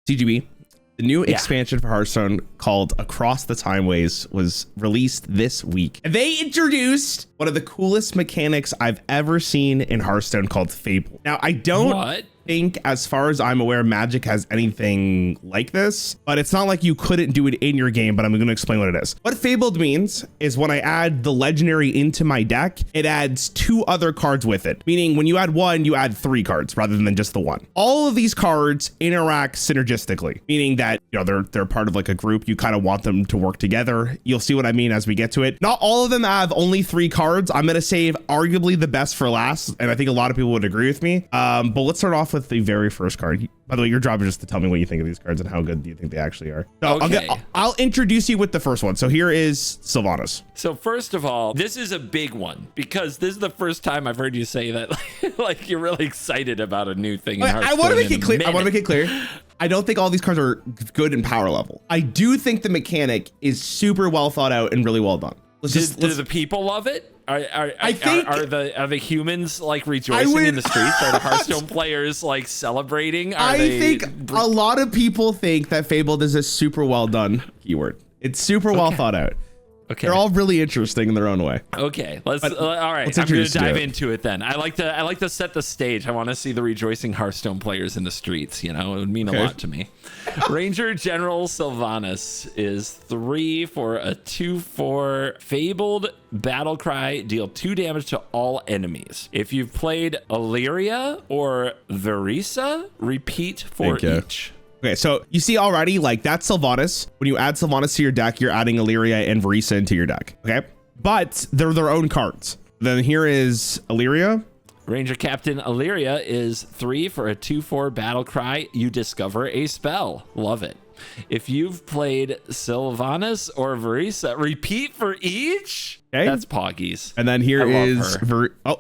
CGB. The new expansion for Hearthstone called Across the Timeways was released this week. And they introduced one of the coolest mechanics I've ever seen in Hearthstone called Fable. Now, I don't think, as far as I'm aware, Magic has anything like this, but it's not like you couldn't do it in your game, but I'm going to explain what it is. What Fabled means is when I add the legendary into my deck, it adds 2 other cards with it, meaning when you add 1, you add 3 cards rather than just the 1. All of these cards interact synergistically, meaning that, you know, they're part of like a group. You kind of want them to work together. You'll see what I mean as we get to it. Not all of them have only 3 cards. I'm going to save arguably the best for last, and I think a lot of people would agree with me. But let's start off with the very first card. By the way, your job is just to tell me what you think of these cards and how good do you think they actually are. So I'll introduce you with the first one. So here is Sylvanas. So first of all, this is a big one because this is the first time I've heard you say that like you're really excited about a new thing. I want to make it clear. I don't think all these cards are good in power level. I do think the mechanic is super well thought out and really well done. Do the people love it? Are the humans like rejoicing in the streets? Are the Hearthstone players like celebrating? I think a lot of people think that Fabled is a super well done keyword. It's super well thought out. Okay. They're all really interesting in their own way. Okay, all right. I'm going to dive into it then. I like to set the stage. I want to see the rejoicing Hearthstone players in the streets. You know, it would mean a lot to me. Ranger General Sylvanas is 3 for a 2/4 Fabled battle cry. Deal 2 damage to all enemies. If you've played Illyria or Verisa, repeat for each. Okay, so you see already, like, that's Sylvanas. When you add Sylvanas to your deck, you're adding Illyria and Verisa into your deck, okay? But they're their own cards. Then here is Illyria. Ranger Captain Illyria is 3 for a 2/4 battle cry. You discover a spell. Love it. If you've played Sylvanas or Verisa, repeat for each. Okay. That's Poggies. And then here is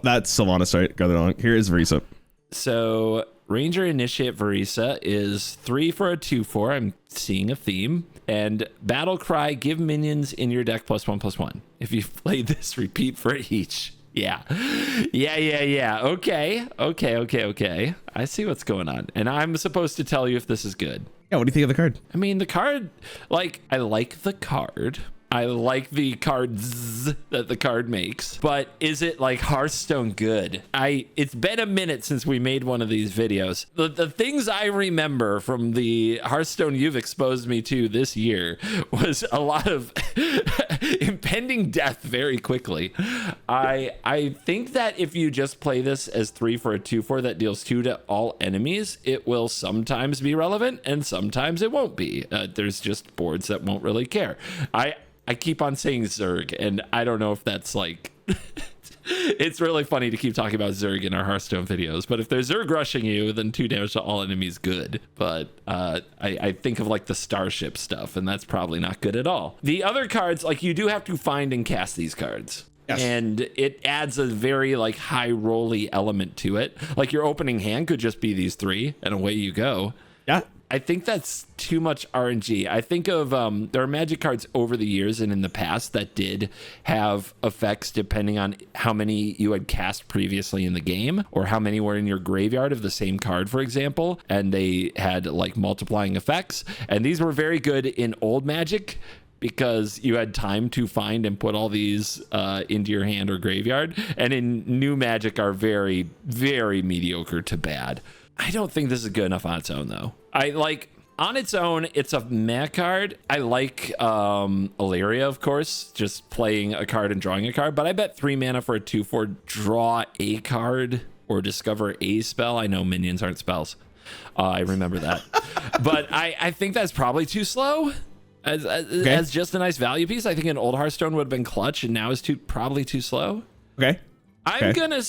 that's Sylvanas, right? Got it wrong. Here is Verisa. So Ranger Initiate Verisa is 3 for a 2/4. I'm seeing a theme. And Battle Cry, give minions in your deck +1/+1. If you've played this, repeat for each. Yeah. Okay. I see what's going on. And I'm supposed to tell you if this is good. Yeah, what do you think of the card? I mean, the card, like, I like the card. I like the cards that the card makes, but is it like Hearthstone good? It's been a minute since we made one of these videos. The things I remember from the Hearthstone you've exposed me to this year was a lot of impending death very quickly. I think that if you just play this as 3 for a 2/4 that deals 2 to all enemies, it will sometimes be relevant and sometimes it won't be. There's just boards that won't really care. I keep on saying Zerg, and I don't know if that's like... It's really funny to keep talking about Zerg in our Hearthstone videos, but if there's Zerg rushing you, then 2 damage to all enemies, good. But I think of like the Starship stuff, and that's probably not good at all. The other cards, like, you do have to find and cast these cards. Yes. And it adds a very like high rolly element to it. Like your opening hand could just be these 3, and away you go. Yeah. I think that's too much RNG. I think of there are Magic cards over the years and in the past that did have effects depending on how many you had cast previously in the game or how many were in your graveyard of the same card, for example, and they had like multiplying effects. And these were very good in old Magic because you had time to find and put all these into your hand or graveyard. And in new Magic are very, very mediocre to bad. I don't think this is good enough on its own, though. On its own, it's a meh card. I like Illyria, of course, just playing a card and drawing a card. But I bet 3 mana for a 2/4, draw a card or discover a spell. I know minions aren't spells. I remember that. But I think that's probably too slow. As just a nice value piece. I think an old Hearthstone would have been clutch, and now is probably too slow. Okay. I'm gonna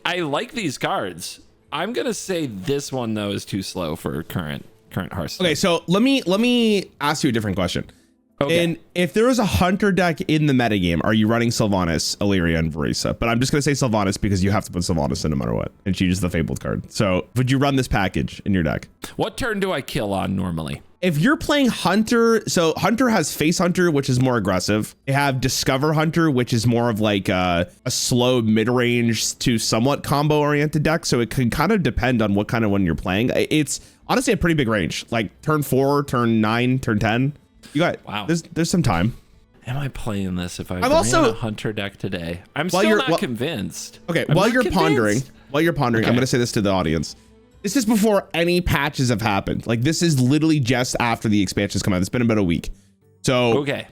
I like these cards. I'm gonna say this one though is too slow for current Hearthstone. Okay, so let me ask you a different question. Okay. And if there was a hunter deck in the metagame, are you running Sylvanas, Illyria, and Verisa? But I'm just gonna say Sylvanas because you have to put Sylvanas in no matter what, and she uses the Fabled card. So would you run this package in your deck? What turn do I kill on normally? If you're playing Hunter, so Hunter has Face Hunter, which is more aggressive. They have Discover Hunter, which is more of like a slow mid-range to somewhat combo-oriented deck. So it can kind of depend on what kind of one you're playing. It's honestly a pretty big range. Like turn 4, turn 9, turn 10. You got wow. There's some time. Am I playing this if I I'm also a hunter deck today? I'm still not convinced. Okay, while you're pondering, okay. I'm going to say this to the audience. This is before any patches have happened. Like this is literally just after the expansions come out. It's been about a week. So okay.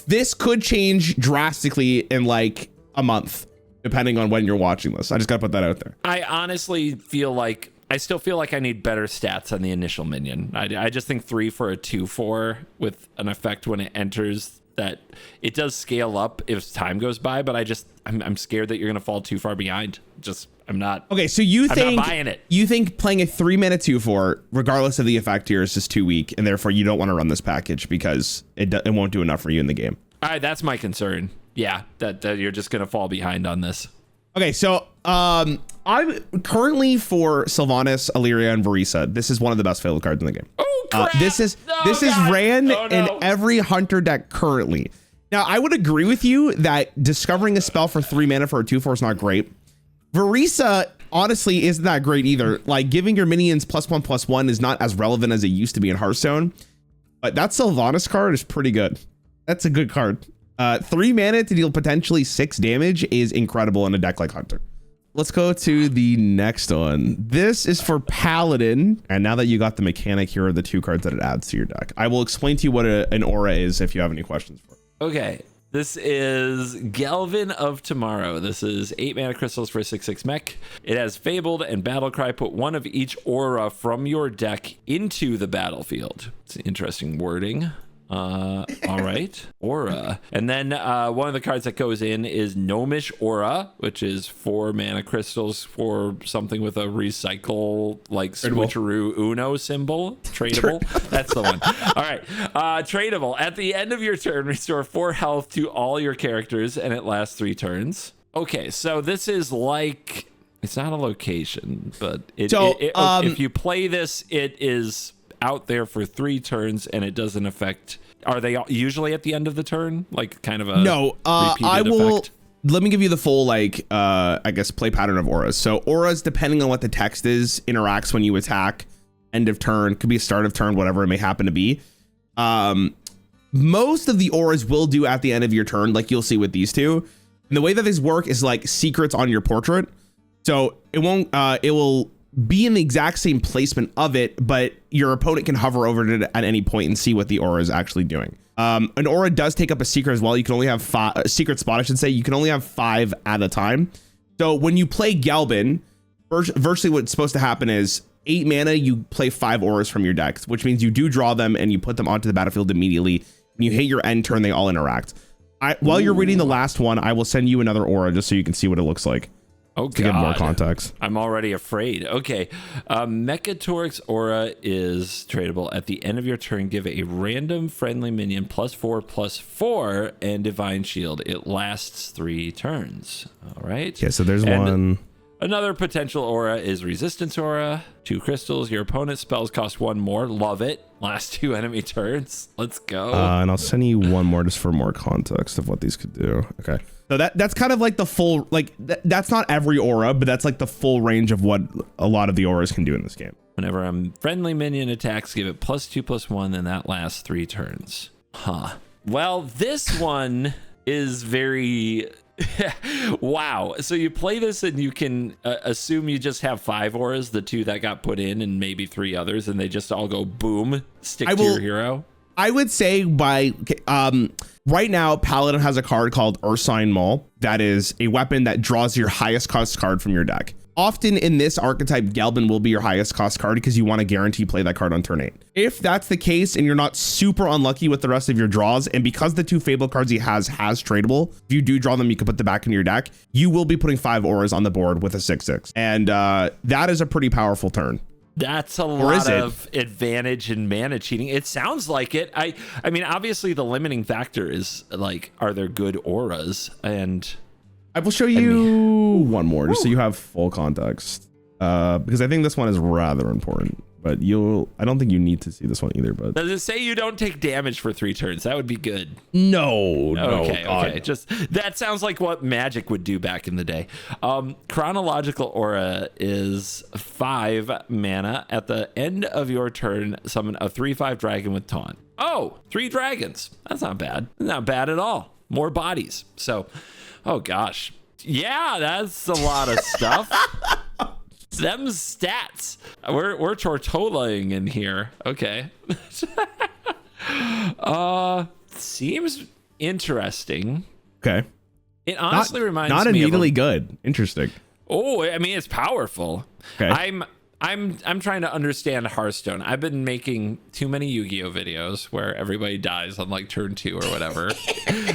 This could change drastically in like a month, depending on when you're watching this. I just got to put that out there. I honestly feel like I still feel like I need better stats on the initial minion. I just think 3 for a 2/4 with an effect when it enters that it does scale up if time goes by, but I'm scared that you're going to fall too far behind. I'm not. Okay, so I'm not buying it. You think playing a 3-mana 2/4, regardless of the effect here, is just too weak, and therefore you don't want to run this package because it won't do enough for you in the game. All right, that's my concern. Yeah, that you're just going to fall behind on this. Okay, so I'm currently for Sylvanas, Illyria, and Varisa. This is one of the best fabled cards in the game. Oh crap! This is ran in every hunter deck currently. Now, I would agree with you that discovering a spell for 3 mana for a 2/4 is not great. Varisa honestly isn't that great either. Like giving your minions +1/+1 is not as relevant as it used to be in Hearthstone, but that Sylvanas card is pretty good. That's a good card. 3 mana to deal potentially 6 damage is incredible in a deck like Hunter. Let's go to the next one. This is for Paladin. And now that you got the mechanic, here are the 2 cards that it adds to your deck. I will explain to you what an aura is if you have any questions for it. Okay. This is Galvin of Tomorrow. This is 8 mana crystals for a 6/6 mech. It has Fabled and Battlecry. Put 1 of each aura from your deck into the battlefield. It's interesting wording. All right, aura. And then one of the cards that goes in is Gnomish Aura, which is 4 mana crystals for something with a recycle, like switcheroo Uno symbol. Tradable. That's the one. All right. Tradable. At the end of your turn, restore 4 health to all your characters, and it lasts 3 turns. Okay, so this is like, it's not a location, but if you play this, it is out there for 3 turns, and it doesn't affect. Are they usually at the end of the turn, like kind of a I will effect? Let me give you the full like I guess play pattern of auras. So auras, depending on what the text is, interacts when you attack, end of turn, could be a start of turn, whatever it may happen to be. Most of the auras will do at the end of your turn, like you'll see with these 2. And the way that these work is like secrets on your portrait, so it won't it will be in the exact same placement of it, but your opponent can hover over it at any point and see what the aura is actually doing. An aura does take up a secret as well. You can only have 5 secret spot, I should say. You can only have 5 at a time. So when you play Galvin, virtually what's supposed to happen is 8 mana, you play 5 auras from your deck, which means you do draw them and you put them onto the battlefield immediately. When you hit your end turn, they all interact. While you're reading the last one, I will send you another aura just so you can see what it looks like. Oh, to give more context. I'm already afraid. Okay. Mechatorix Aura is tradable. At the end of your turn, give a random friendly minion +4/+4 and Divine Shield. It lasts 3 turns. All right. Yeah, so there's one. Another potential aura is Resistance Aura. 2 crystals. Your opponent's spells cost 1 more. Love it. Last 2 enemy turns. Let's go. And I'll send you one more just for more context of what these could do. Okay. So that's kind of like the full, like that's not every aura, but that's like the full range of what a lot of the auras can do in this game. Whenever a friendly minion attacks, give it +2/+1, and that lasts 3 turns. Huh. Well, this one is very wow. So you play this and you can assume you just have 5 auras, the 2 that got put in, and maybe 3 others, and they just all go boom, stick to your hero. I would say by right now, Paladin has a card called Ursine Maul. That is a weapon that draws your highest cost card from your deck. Often in this archetype, Galvin will be your highest cost card because you want to guarantee play that card on turn 8. If that's the case and you're not super unlucky with the rest of your draws, and because the 2 Fable cards he has tradable, if you do draw them, you can put them back into your deck. You will be putting 5 auras on the board with a 6/6. And that is a pretty powerful turn. That's a lot of advantage in mana cheating. It sounds like it. I mean, obviously the limiting factor is like, are there good auras? And I will show you one more just so you have full context, because I think this one is rather important. but I don't think you need to see this one either. But does it say you don't take damage for 3 turns? That would be good. No. Okay. Just that sounds like what Magic would do back in the day. Chronological Aura is 5 mana. At the end of your turn, summon a 3/5 dragon with taunt. Oh, 3 dragons. That's not bad. Not bad at all. More bodies. So, oh gosh. Yeah, that's a lot of stuff. Them stats. We're tortollaing in here. Okay. Seems interesting. Okay. It honestly reminds me not of immediately good. Interesting. Oh, I mean, it's powerful. Okay. I'm trying to understand Hearthstone. I've been making too many Yu-Gi-Oh videos where everybody dies on like turn 2 or whatever.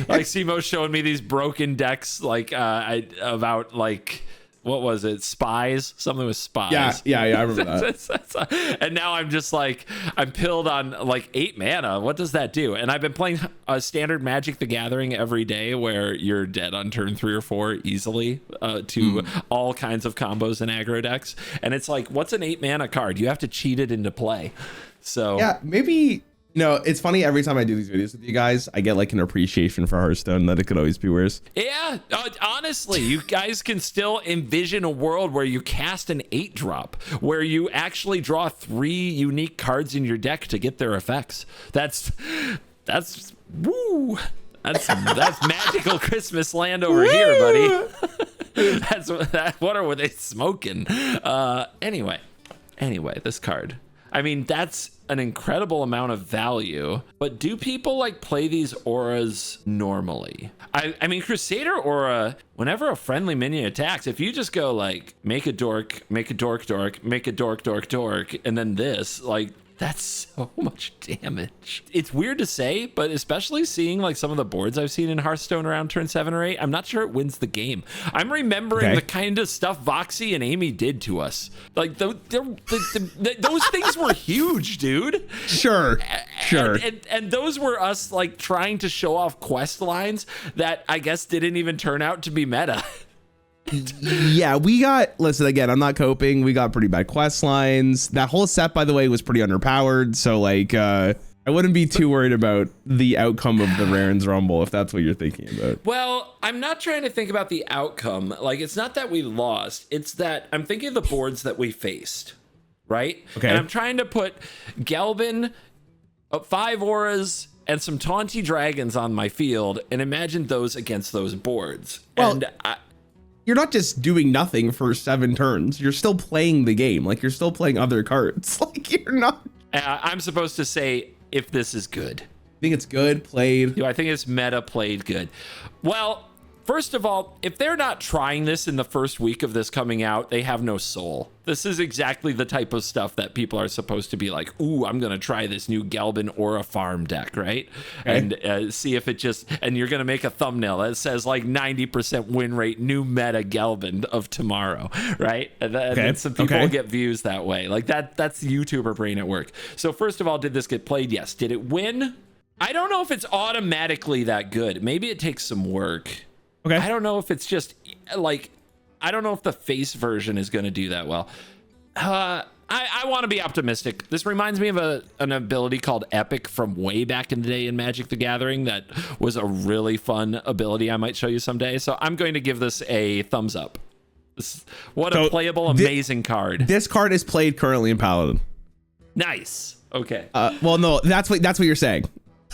Like Simo's showing me these broken decks, like about like, what was it? Spies? Something with spies. Yeah, I remember that. And now I'm just like, I'm pilled on like 8 mana. What does that do? And I've been playing a standard Magic the Gathering every day where you're dead on turn 3 or 4 easily to all kinds of combos and aggro decks. And it's like, what's an 8 mana card? You have to cheat it into play. So yeah, maybe. No, it's funny. Every time I do these videos with you guys, I get like an appreciation for Hearthstone that it could always be worse. Yeah, honestly, you guys can still envision a world where you cast an 8-drop, where you actually draw 3 unique cards in your deck to get their effects. That's woo. That's magical Christmas land over here, buddy. What are they smoking? Anyway, this card. I mean, that's an incredible amount of value, but do people like play these auras normally? I mean, Crusader Aura, whenever a friendly minion attacks, if you just go like, make a dork, make a dork, make a dork, and then this, like, that's so much damage. It's weird to say, but especially seeing like some of the boards I've seen in Hearthstone around turn 7 or 8, I'm not sure it wins the game. I'm remembering the kind of stuff Voxy and Amy did to us. Like those things were huge, dude. Sure. And those were us like trying to show off quest lines that I guess didn't even turn out to be meta. Yeah, listen, again, I'm not coping. We got pretty bad quest lines. That whole set, by the way, was pretty underpowered. So like, I wouldn't be too worried about the outcome of the Rarran's Rumble if that's what you're thinking about. Well, I'm not trying to think about the outcome. Like, it's not that we lost. It's that I'm thinking of the boards that we faced, right? Okay. And I'm trying to put Galvin, 5 auras, and some taunty dragons on my field and imagine those against those boards. Well, and you're not just doing nothing for 7 turns. You're still playing the game. Like, you're still playing other cards. Like, you're not. I'm supposed to say if this is good. I think it's good played. I think it's meta played good. Well, first of all, if they're not trying this in the first week of this coming out, they have no soul. This is exactly the type of stuff that people are supposed to be like, ooh, I'm going to try this new Galvin Aura farm deck, right? Okay. And see if it just, and you're going to make a thumbnail that says like 90% win rate, new meta Galvin of tomorrow, right? And then some people will get views that way. Like that's YouTuber brain at work. So first of all, did this get played? Yes. Did it win? I don't know if it's automatically that good. Maybe it takes some work. Okay. I don't know if it's just like, I don't know if the face version is going to do that well. I want to be optimistic. This reminds me of an ability called Epic from way back in the day in Magic the Gathering that was a really fun ability I might show you someday. So I'm going to give this a thumbs up. What a playable, amazing card. This card is played currently in Paladin. Nice. Okay. Well, no, that's what you're saying.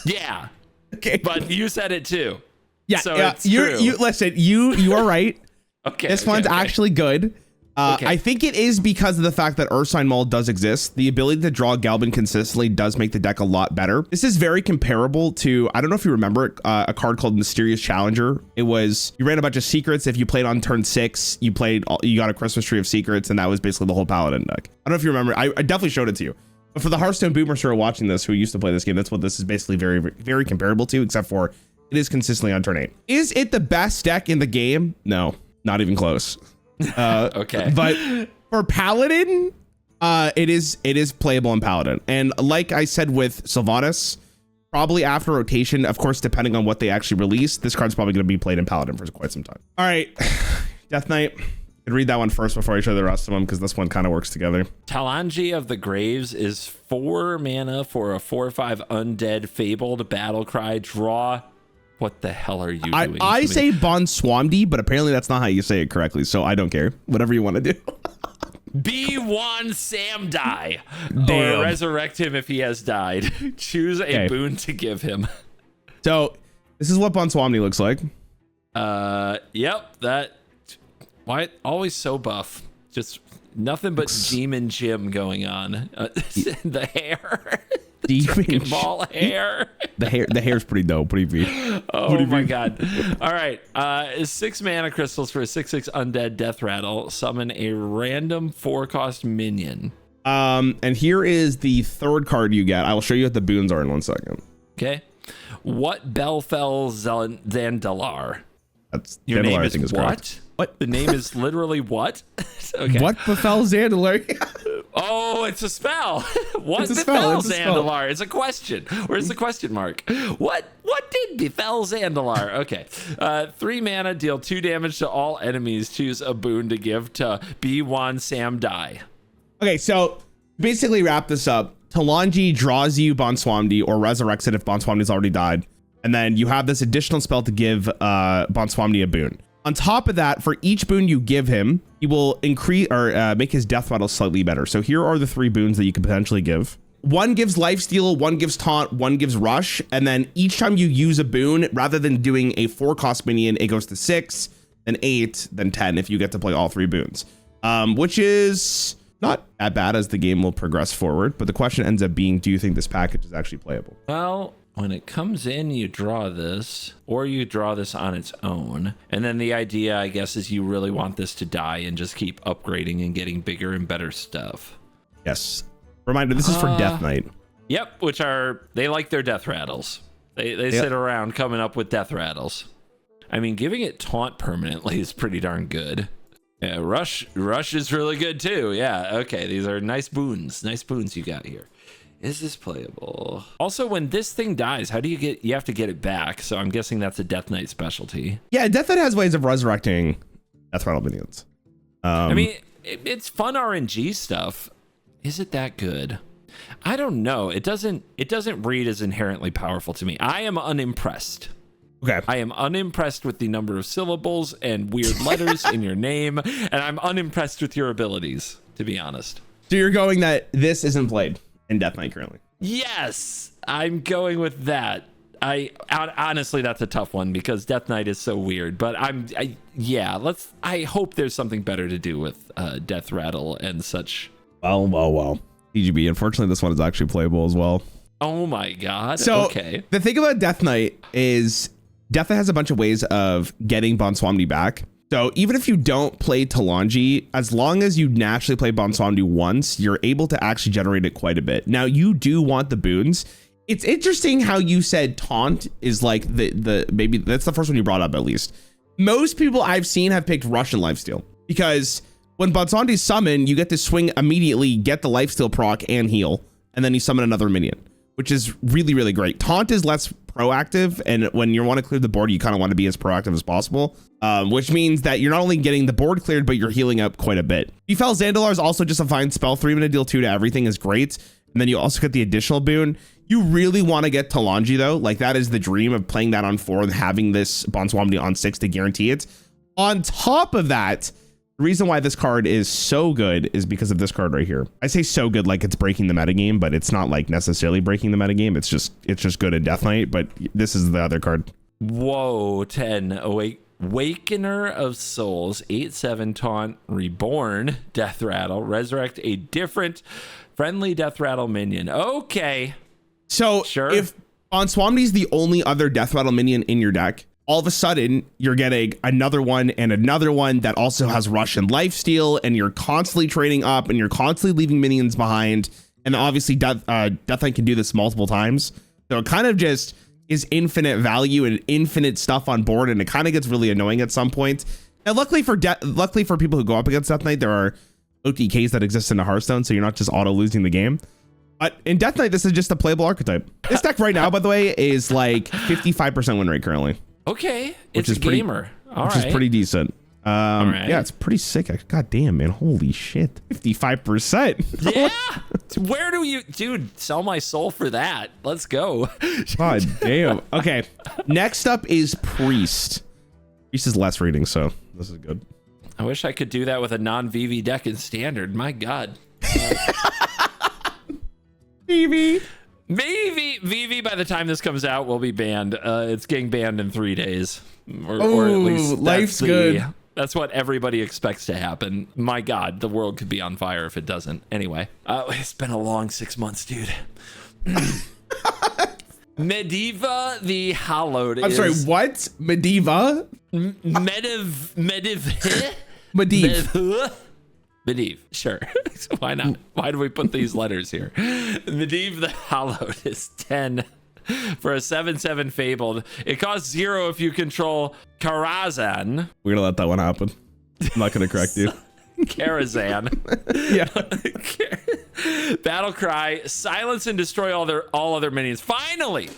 Yeah. Okay. But you said it too. Yeah, so it's true. Listen, you are right. Okay. This one's actually good. I think it is because of the fact that Ursine Maul does exist. The ability to draw Galvin consistently does make the deck a lot better. This is very comparable to, I don't know if you remember it, a card called Mysterious Challenger. It was, you ran a bunch of secrets. If you played on turn 6, you got a Christmas tree of secrets, and that was basically the whole Paladin deck. I don't know if you remember. I definitely showed it to you. But for the Hearthstone boomers who are watching this, who used to play this game, that's what this is basically very, very comparable to, except for it is consistently on turn 8. Is it the best deck in the game? No, not even close. Okay. But for Paladin, it is playable in Paladin. And like I said with Sylvanas, probably after rotation, of course, depending on what they actually release, this card's probably going to be played in Paladin for quite some time. All right, Death Knight, Could read that one first before I show the rest of them, because this one kind of works together. Talanji of the Graves is 4 mana for a 4/5 undead fabled battle cry. Draw. What the hell are you doing? I say Bonswamdi, but apparently that's not how you say it correctly, so I don't care. Whatever you want to do. B1 Sam die. Damn. Or resurrect him if he has died. Choose a boon to give him. So this is what Bonswamdi looks like. Yep, that. Why always so buff? Just nothing but Demon Jim going on. The hair. Demon ball hair. The hair's pretty dope. Pretty beat. Oh my god. All right. 6 mana crystals for a 6/6 undead death rattle. Summon a random 4-cost minion. And here is the third card you get. I will show you what the boons are in 1 second. Okay. What Belfell Zandalar? That's Your name Zandalar, I is think is what? correct. What? The name is literally what? Okay. What befell Zandalar? Oh, it's a spell. What It's a befell spell. Zandalar? It's a question. Where's the question mark? What did befell Zandalar? Okay. 3 mana, deal 2 damage to all enemies. Choose a boon to give to B1 Sam die. Okay, so basically wrap this up. Talanji draws you Bonswamdi or resurrects it if Bonswamdi's already died. And then you have this additional spell to give Bonswamdi a boon. On top of that, for each boon you give him, he will increase or make his death rattle slightly better. So here are the 3 boons that you could potentially give. 1 gives lifesteal, 1 gives taunt, 1 gives rush. And then each time you use a boon, rather than doing a 4-cost minion, it goes to 6, then 8, then 10 if you get to play all 3 boons. Which is not that bad as the game will progress forward. But the question ends up being, do you think this package is actually playable? Well, when it comes in, you draw this, or you draw this on its own. And then the idea, I guess, is you really want this to die and just keep upgrading and getting bigger and better stuff. Yes. Reminder, this is for Death Knight. Yep, which are, they like their death rattles. They sit around coming up with death rattles. I mean, giving it taunt permanently is pretty darn good. Yeah, rush is really good too. Yeah, okay, these are nice boons. Nice boons you got here. Is this playable? Also, when this thing dies, how do you have to get it back? So I'm guessing that's a Death Knight specialty. Yeah, Death Knight has ways of resurrecting Death Rattle minions. I mean, it's fun RNG stuff. Is it that good? I don't know. It doesn't read as inherently powerful to me. I am unimpressed. Okay. I am unimpressed with the number of syllables and weird letters in your name, and I'm unimpressed with your abilities, to be honest. So you're going that this isn't played in Death Knight currently? Yes, I'm going with that. Honestly, that's a tough one because Death Knight is so weird. But I hope there's something better to do with Death Rattle and such. Well. TGB, unfortunately, this one is actually playable as well. Oh my god. So okay. The thing about Death Knight is Death Knight has a bunch of ways of getting Bonswamdi back. So even if you don't play Talanji, as long as you naturally play Bonswamdi once, you're able to actually generate it quite a bit. Now you do want the boons. It's interesting how you said taunt is like the maybe that's the first one you brought up at least. Most people I've seen have picked Rush and Lifesteal because when Bonswamdi's summon, you get to swing immediately, get the Lifesteal proc and heal, and then you summon another minion, which is really, really great. Taunt is less proactive, and when you want to clear the board, you kind of want to be as proactive as possible, which means that you're not only getting the board cleared, but you're healing up quite a bit. Befell Zandalar is also just a fine spell. 3 mana deal 2 to everything is great, and then you also get the additional boon. You really want to get Talanji though. Like that is the dream of playing that on 4 and having this Bonswamdi on 6 to guarantee it. On top of that, the reason why this card is so good is because of this card right here. I say so good like it's breaking the metagame, but it's not like necessarily breaking the metagame. It's just good in Death Knight, but this is the other card. Whoa, 10. Awakener of Souls, 8/7 taunt, reborn, Death Rattle, resurrect a different friendly Death Rattle minion. Okay. So sure. If Bonswamdi's the only other Death Rattle minion in your deck, all of a sudden you're getting another one and another one that also has Rush and Lifesteal, and you're constantly trading up and you're constantly leaving minions behind. And obviously Death Knight can do this multiple times. So it kind of just is infinite value and infinite stuff on board, and it kind of gets really annoying at some point. And luckily for people who go up against Death Knight, there are OTKs that exist in the Hearthstone, so you're not just auto losing the game. But in Death Knight, this is just a playable archetype. This deck right now, by the way, is like 55% win rate currently. Okay, Which it's a gamer. All right. Which is pretty decent. right. Yeah, it's pretty sick. God damn, man. Holy shit. 55%. Yeah. Where do you, dude, sell my soul for that? Let's go. God damn. Okay. Next up is Priest. Priest is less reading, so this is good. I wish I could do that with a non-VV deck in standard. My God. VV. Maybe VV by the time this comes out will be banned. It's getting banned in 3 days. Or at least life's good. That's what everybody expects to happen. My God, the world could be on fire if it doesn't. Anyway, it's been a long 6 months, dude. Mediva the Hallowed. I'm sorry, what? Mediva? Medivh, sure. Why not? Why do we put these letters here? Medivh the Hallowed is 10 for a 7/7 Fabled. It costs 0 if you control Karazhan. We're gonna let that one happen. I'm not gonna correct you. Karazhan. Yeah. Battle cry, silence and destroy all other minions. Finally,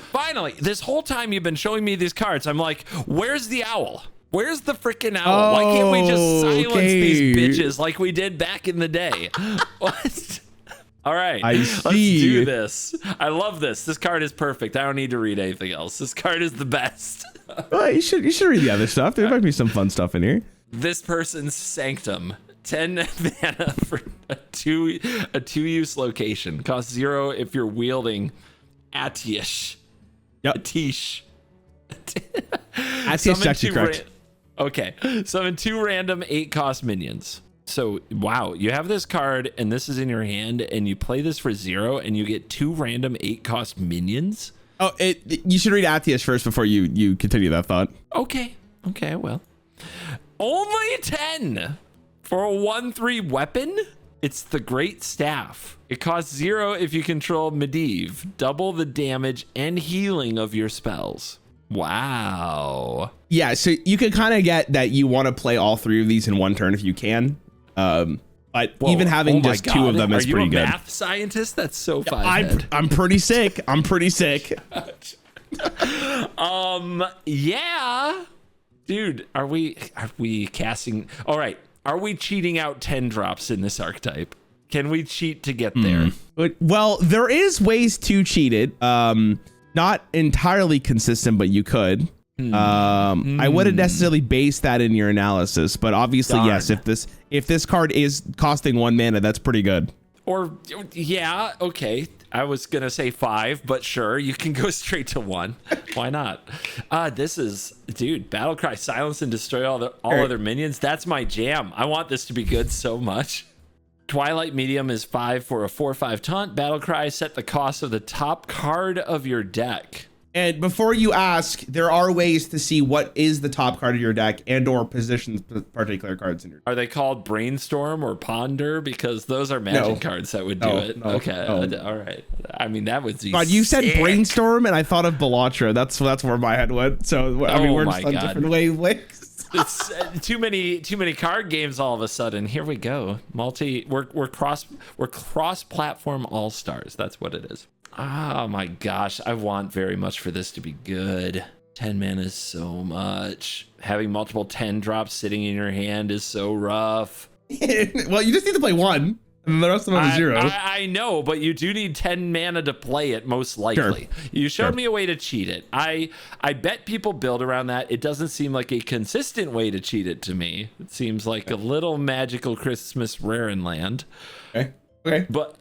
this whole time you've been showing me these cards, I'm like, where's the owl? Where's the freaking owl? Why can't we just silence these bitches like we did back in the day? What? All right, let's do this. I love this. This card is perfect. I don't need to read anything else. This card is the best. Well, you should read the other stuff. There might be some fun stuff in here. This person's Sanctum. 10 mana for a two use location. Costs 0 if you're wielding Atish. Yep. Atish. Atish actually correct. Okay. Summon 2 random 8 cost minions. So, wow, you have this card and this is in your hand and you play this for 0 and you get 2 random 8 cost minions? Oh, you should read Atish first before you continue that thought. Okay, I will. Only 10 for a 1/3 weapon? It's the Great Staff. It costs 0 if you control Medivh. Double the damage and healing of your spells. Wow. Yeah, so you can kind of get that you want to play all 3 of these in one turn if you can. But whoa, even having just 2 of them is pretty good. Are you a math scientist? That's so fun. I'm pretty sick. Yeah. Dude, are we casting? All right. Are we cheating out 10 drops in this archetype? Can we cheat to get there? Well, there is ways to cheat it. Not entirely consistent, but you could. I wouldn't necessarily base that in your analysis, but obviously, yes, if this card is costing 1 mana, that's pretty good. Or yeah, okay. I was gonna say 5, but sure, you can go straight to 1. Why not? This is, dude, Battlecry, silence and destroy all other minions. That's my jam. I want this to be good so much. Twilight Medium is 5 for a 4/5 taunt. Battlecry, set the cost of the top card of your deck. And before you ask, there are ways to see what is the top card of your deck and or positions particular cards in your deck. Are they called Brainstorm or Ponder? Because those are Magic cards that would do it. Okay, all right. I mean, that was God, you said Brainstorm and I thought of Belatra. That's where my head went. So I mean, we're just on different wavelengths. It's too many card games all of a sudden. Here we go. We're cross-platform all-stars. That's what it is. Oh my gosh, I want very much for this to be good. 10 mana is so much. Having multiple 10 drops sitting in your hand is so rough. Well, you just need to play 1. And the rest of them is 0. I know, but you do need 10 mana to play it, most likely. Sure. You showed me a way to cheat it. I bet people build around that. It doesn't seem like a consistent way to cheat it to me. It seems like a little magical Christmas Rarran land. Okay. But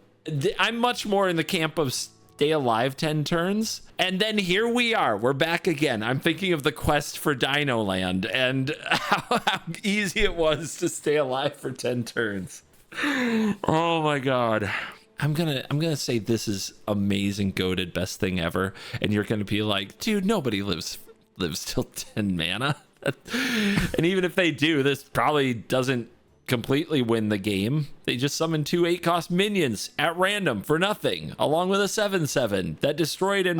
I'm much more in the camp of stay alive 10 turns. And then here we are. We're back again. I'm thinking of the quest for Dino Land and how easy it was to stay alive for 10 turns. Oh my God. I'm gonna say this is amazing, goated, best thing ever, and you're gonna be like, dude, nobody lives till 10 mana. And even if they do, this probably doesn't completely win the game. They just summon 2 8-cost minions at random for nothing, along with a 7/7 that destroyed and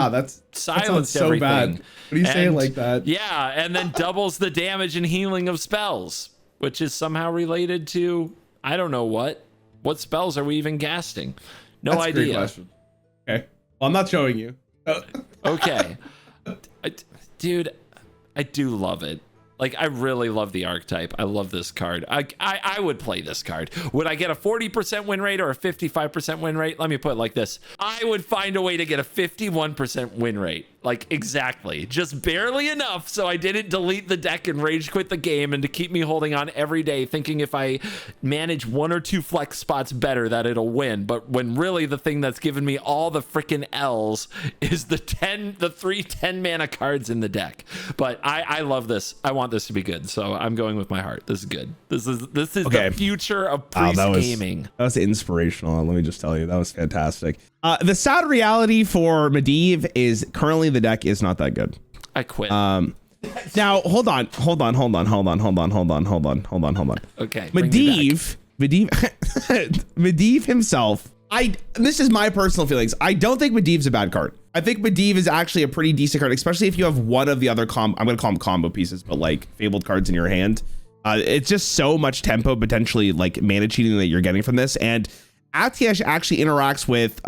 silenced so everything. Bad. What are you saying like that? Yeah, and then doubles the damage and healing of spells, which is somehow related to I don't know what spells are we even casting? No idea. A great question. Okay. Well, I'm not showing you. Okay. Dude, I do love it. Like, I really love the archetype. I love this card. I would play this card. Would I get a 40% win rate or a 55% win rate? Let me put it like this. I would find a way to get a 51% win rate. Like, exactly. Just barely enough so I didn't delete the deck and rage quit the game, and to keep me holding on every day thinking if I manage 1 or 2 flex spots better that it'll win. But when really the thing that's given me all the freaking L's is the 3 10 mana cards in the deck. But I love this. I want this to be good. So I'm going with my heart. This is good. This is Okay. the future of priest gaming. That was inspirational. Let me just tell you, that was fantastic. The sad reality for Medivh is currently the deck is not that good. I quit. Now hold on. Okay. Medivh himself. This is my personal feelings. I don't think Medivh's a bad card. I think Medivh is actually a pretty decent card, especially if you have one of the other I'm gonna call them combo pieces, but like fabled cards in your hand. It's just so much tempo, potentially like mana cheating that you're getting from this. And Atiash actually interacts with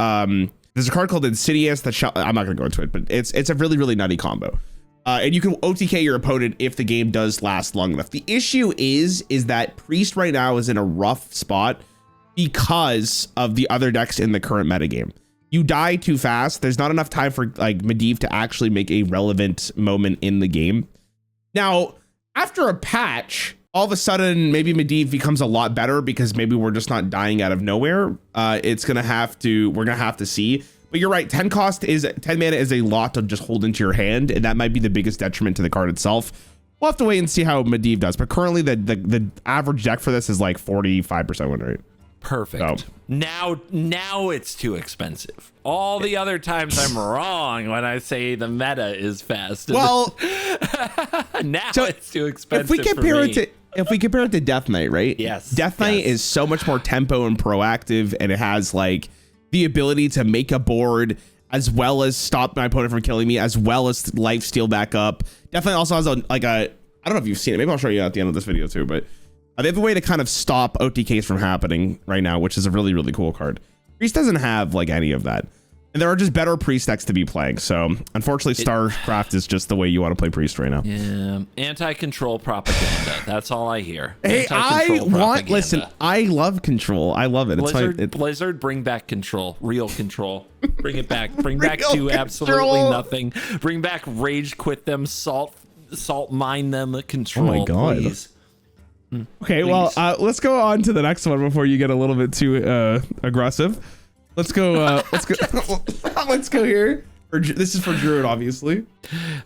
there's a card called Insidious that I'm not gonna go into it, but it's a really, really nutty combo. And you can OTK your opponent if the game does last long enough. The issue is that Priest right now is in a rough spot because of the other decks in the current metagame. You die too fast. There's not enough time for like Medivh to actually make a relevant moment in the game. Now, after a patch, all of a sudden, maybe Medivh becomes a lot better because maybe we're just not dying out of nowhere. We're gonna have to see. But you're right, 10 mana is a lot to just hold into your hand, and that might be the biggest detriment to the card itself. We'll have to wait and see how Medivh does. But currently, the average deck for this is like 45% win rate. Perfect. So. Now it's too expensive. All the other times I'm wrong when I say the meta is fast. Well, now it's too expensive. If we compare it to Death Knight, right? Yes. Death Knight is so much more tempo and proactive, and it has like the ability to make a board as well as stop my opponent from killing me, as well as life steal back up. Death Knight also has I don't know if you've seen it. Maybe I'll show you at the end of this video too, but they have a way to kind of stop OTKs from happening right now, which is a really, really cool card. Priest doesn't have like any of that. And there are just better Priest decks to be playing. So unfortunately, StarCraft is just the way you want to play Priest right now. Yeah. Anti-control propaganda. That's all I hear. Hey, listen, I love control. I love it. Blizzard, bring back control. Real control. Bring it back. Bring back to control. absolutely nothing. Bring back rage quit them, salt mine them, control. Oh my God. Please. Okay, Please. well, let's go on to the next one before you get a little bit too aggressive. Let's go. Let's go here. This is for Druid, obviously.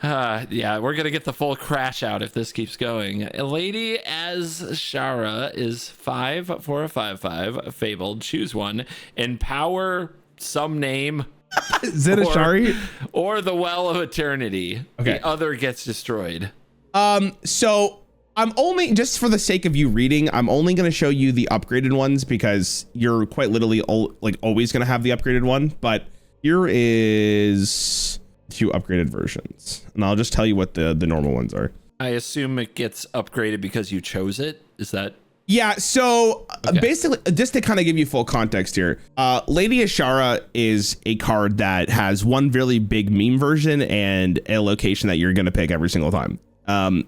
Yeah, we're gonna get the full crash out if this keeps going. Lady Azshara is 5 for a 5/5 fabled. Choose one. Empower some name. Zinashari or the Well of Eternity. Okay. The other gets destroyed. So I'm only, just for the sake of you reading, I'm only going to show you the upgraded ones because you're quite literally always going to have the upgraded one. But here is 2 upgraded versions, and I'll just tell you what the normal ones are. I assume it gets upgraded because you chose it. Is that? Yeah, so Okay. basically, just to kind of give you full context here, Lady Azshara is a card that has one really big meme version and a location that you're going to pick every single time.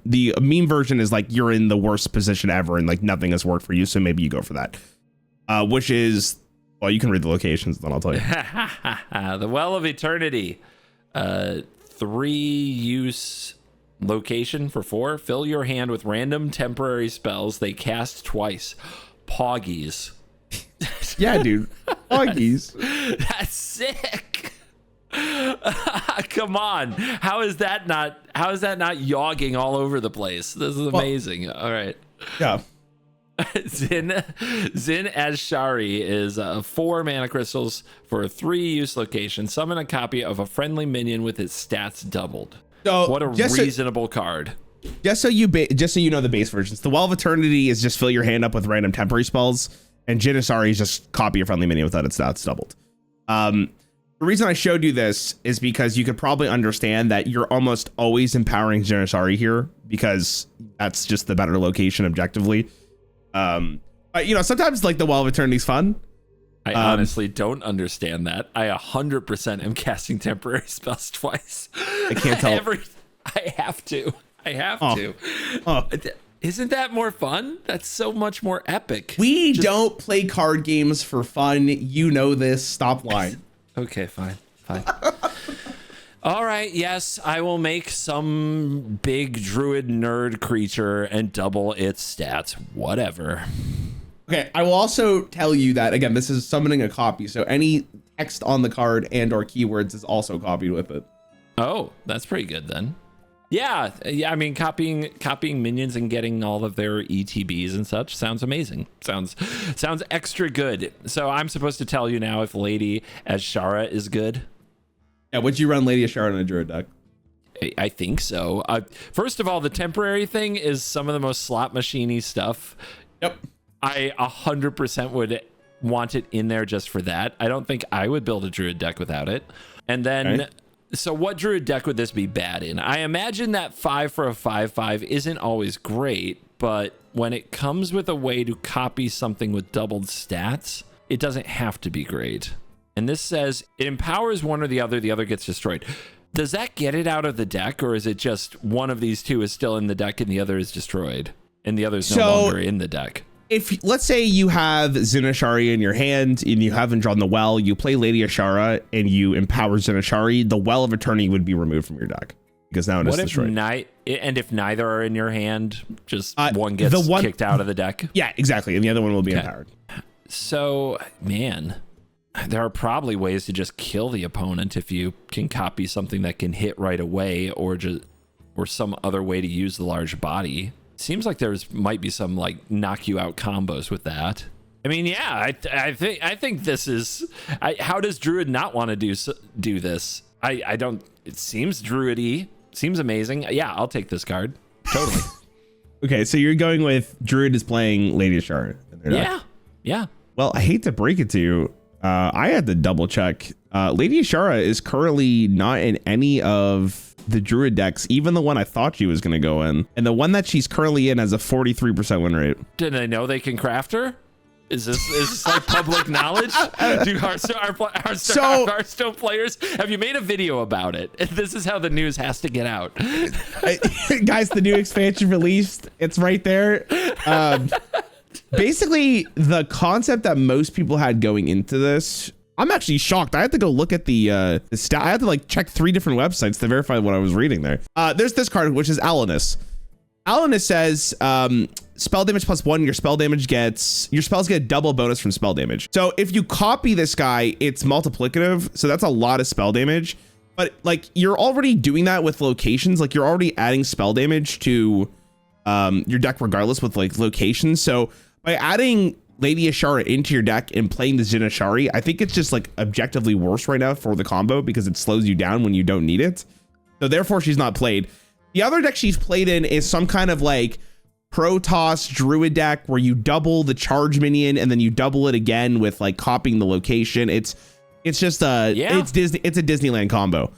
The meme version is like you're in the worst position ever and like nothing has worked for you, so maybe you go for that. Which is, well, you can read the locations, then I'll tell you. The Well of Eternity. 3 use location for 4. Fill your hand with random temporary spells. They cast twice. Poggies. Yeah, dude. Poggies. That's sick. Come on. How is that not yogging all over the place? This is amazing. All right. Yeah. Zin Azshari is 4 mana crystals for a 3 use location. Summon a copy of a friendly minion with its stats doubled. So What a reasonable card. Just so you know the base versions. The Well of Eternity is just fill your hand up with random temporary spells, and Jinasari is just copy a friendly minion without its stats doubled. The reason I showed you this is because you could probably understand that you're almost always empowering Jinasari here because that's just the better location objectively. But you know, sometimes like the Well of Eternity is fun. I honestly don't understand that. I 100% am casting temporary spells twice. I can't tell. I have to. I have to. Isn't that more fun? That's so much more epic. We don't play card games for fun. You know this. Stop lying. Okay, fine. All right, yes, I will make some big druid nerd creature and double its stats. Whatever. Okay, I will also tell you that, again, this is summoning a copy, so any text on the card and or keywords is also copied with it. Oh, that's pretty good then. Yeah, I mean, copying minions and getting all of their ETBs and such sounds amazing. Sounds extra good. So I'm supposed to tell you now if Lady Ashara is good? Yeah, would you run Lady Ashara in a druid deck? I think so. First of all, the temporary thing is some of the most slot machine-y stuff. Yep. I 100% would want it in there just for that. I don't think I would build a druid deck without it. And then, so what druid deck would this be bad in? I imagine that 5 for a 5/5 isn't always great, but when it comes with a way to copy something with doubled stats, it doesn't have to be great. And this says it empowers one or the other gets destroyed. Does that get it out of the deck, or is it just one of these two is still in the deck and the other is destroyed and the other is no longer in the deck? If, let's say you have Zinashari in your hand and you haven't drawn the well, you play Lady Ashara and you empower Zinashari, the Well of Eternity would be removed from your deck because now it is destroyed. And if neither are in your hand, just one gets kicked out of the deck? Yeah, exactly. And the other one will be empowered. So, man, there are probably ways to just kill the opponent if you can copy something that can hit right away, or some other way to use the large body. Seems like might be some like knock you out combos with that. I mean, yeah, I think this is. How does Druid not want to do this? I don't. It seems Druid-y. Seems amazing. Yeah, I'll take this card. Totally. Okay, so you're going with Druid is playing Lady Ashara. Yeah. Well, I hate to break it to you. I had to double check. Lady Ashara is currently not in any of the Druid decks, even the one I thought she was going to go in. And the one that she's currently in has a 43% win rate. Did they know they can craft her? Is this like public knowledge? Do Hearthstone players, have you made a video about it? This is how the news has to get out. Guys, the new expansion released. It's right there. Basically, the concept that most people had going into this, I'm actually shocked. I had to go look at the stat. I had to like check 3 different websites to verify what I was reading there. There's this card, which is Alanus. Alanus says, spell damage +1, your spells get a double bonus from spell damage. So if you copy this guy, it's multiplicative. So that's a lot of spell damage. But like you're already doing that with locations. Like you're already adding spell damage to your deck regardless with like locations. So by adding Lady Ashara into your deck and playing the Zinashari, I think it's just like objectively worse right now for the combo because it slows you down when you don't need it. So therefore she's not played. The other deck she's played in is some kind of like Protoss Druid deck where you double the charge minion and then you double it again with like copying the location. It's just it's a Disneyland combo.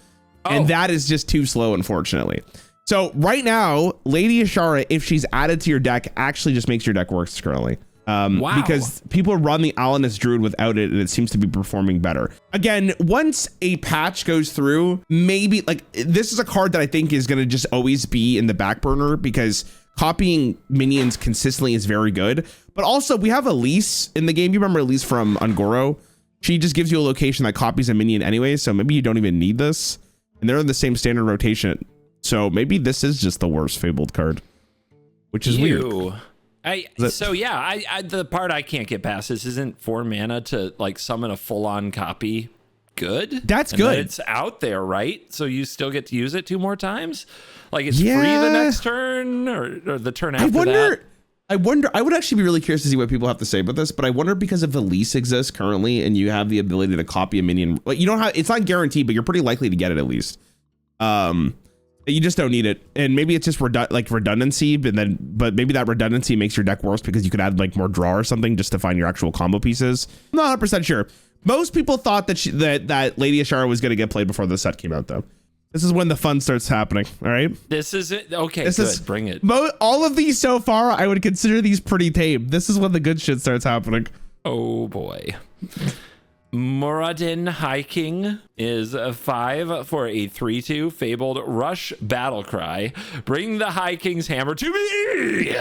And that is just too slow, unfortunately. So right now, Lady Ashara, if she's added to your deck, actually just makes your deck worse currently. Wow. Because people run the Alanus Druid without it, and it seems to be performing better. Again, once a patch goes through, maybe like this is a card that I think is going to just always be in the back burner because copying minions consistently is very good. But also we have Elise in the game. You remember Elise from Ungoro? She just gives you a location that copies a minion anyway. So maybe you don't even need this. And they're in the same standard rotation. So maybe this is just the worst Fabled card, which is weird. The part I can't get past isn't 4 mana to like summon a full-on copy good? That's good. It's out there, right? So you still get to use it 2 more times? Like it's free the next turn or the turn after that? I would actually be really curious to see what people have to say about this, but I wonder because if Elise exists currently and you have the ability to copy a minion, like you don't have, it's not guaranteed, but you're pretty likely to get it at least. You just don't need it, and maybe it's just redundancy, but maybe that redundancy makes your deck worse because you could add like more draw or something just to find your actual combo pieces. I'm not 100% sure. Most people thought that that Lady Ashara was going to get played before the set came out, though. This is when the fun starts happening. All right. This is it. Okay, bring it. All of these so far, I would consider these pretty tame. This is when the good shit starts happening. Oh boy. Muradin High King is a 5 for a 3/2 Fabled Rush Battle Cry. Bring the High King's hammer to me.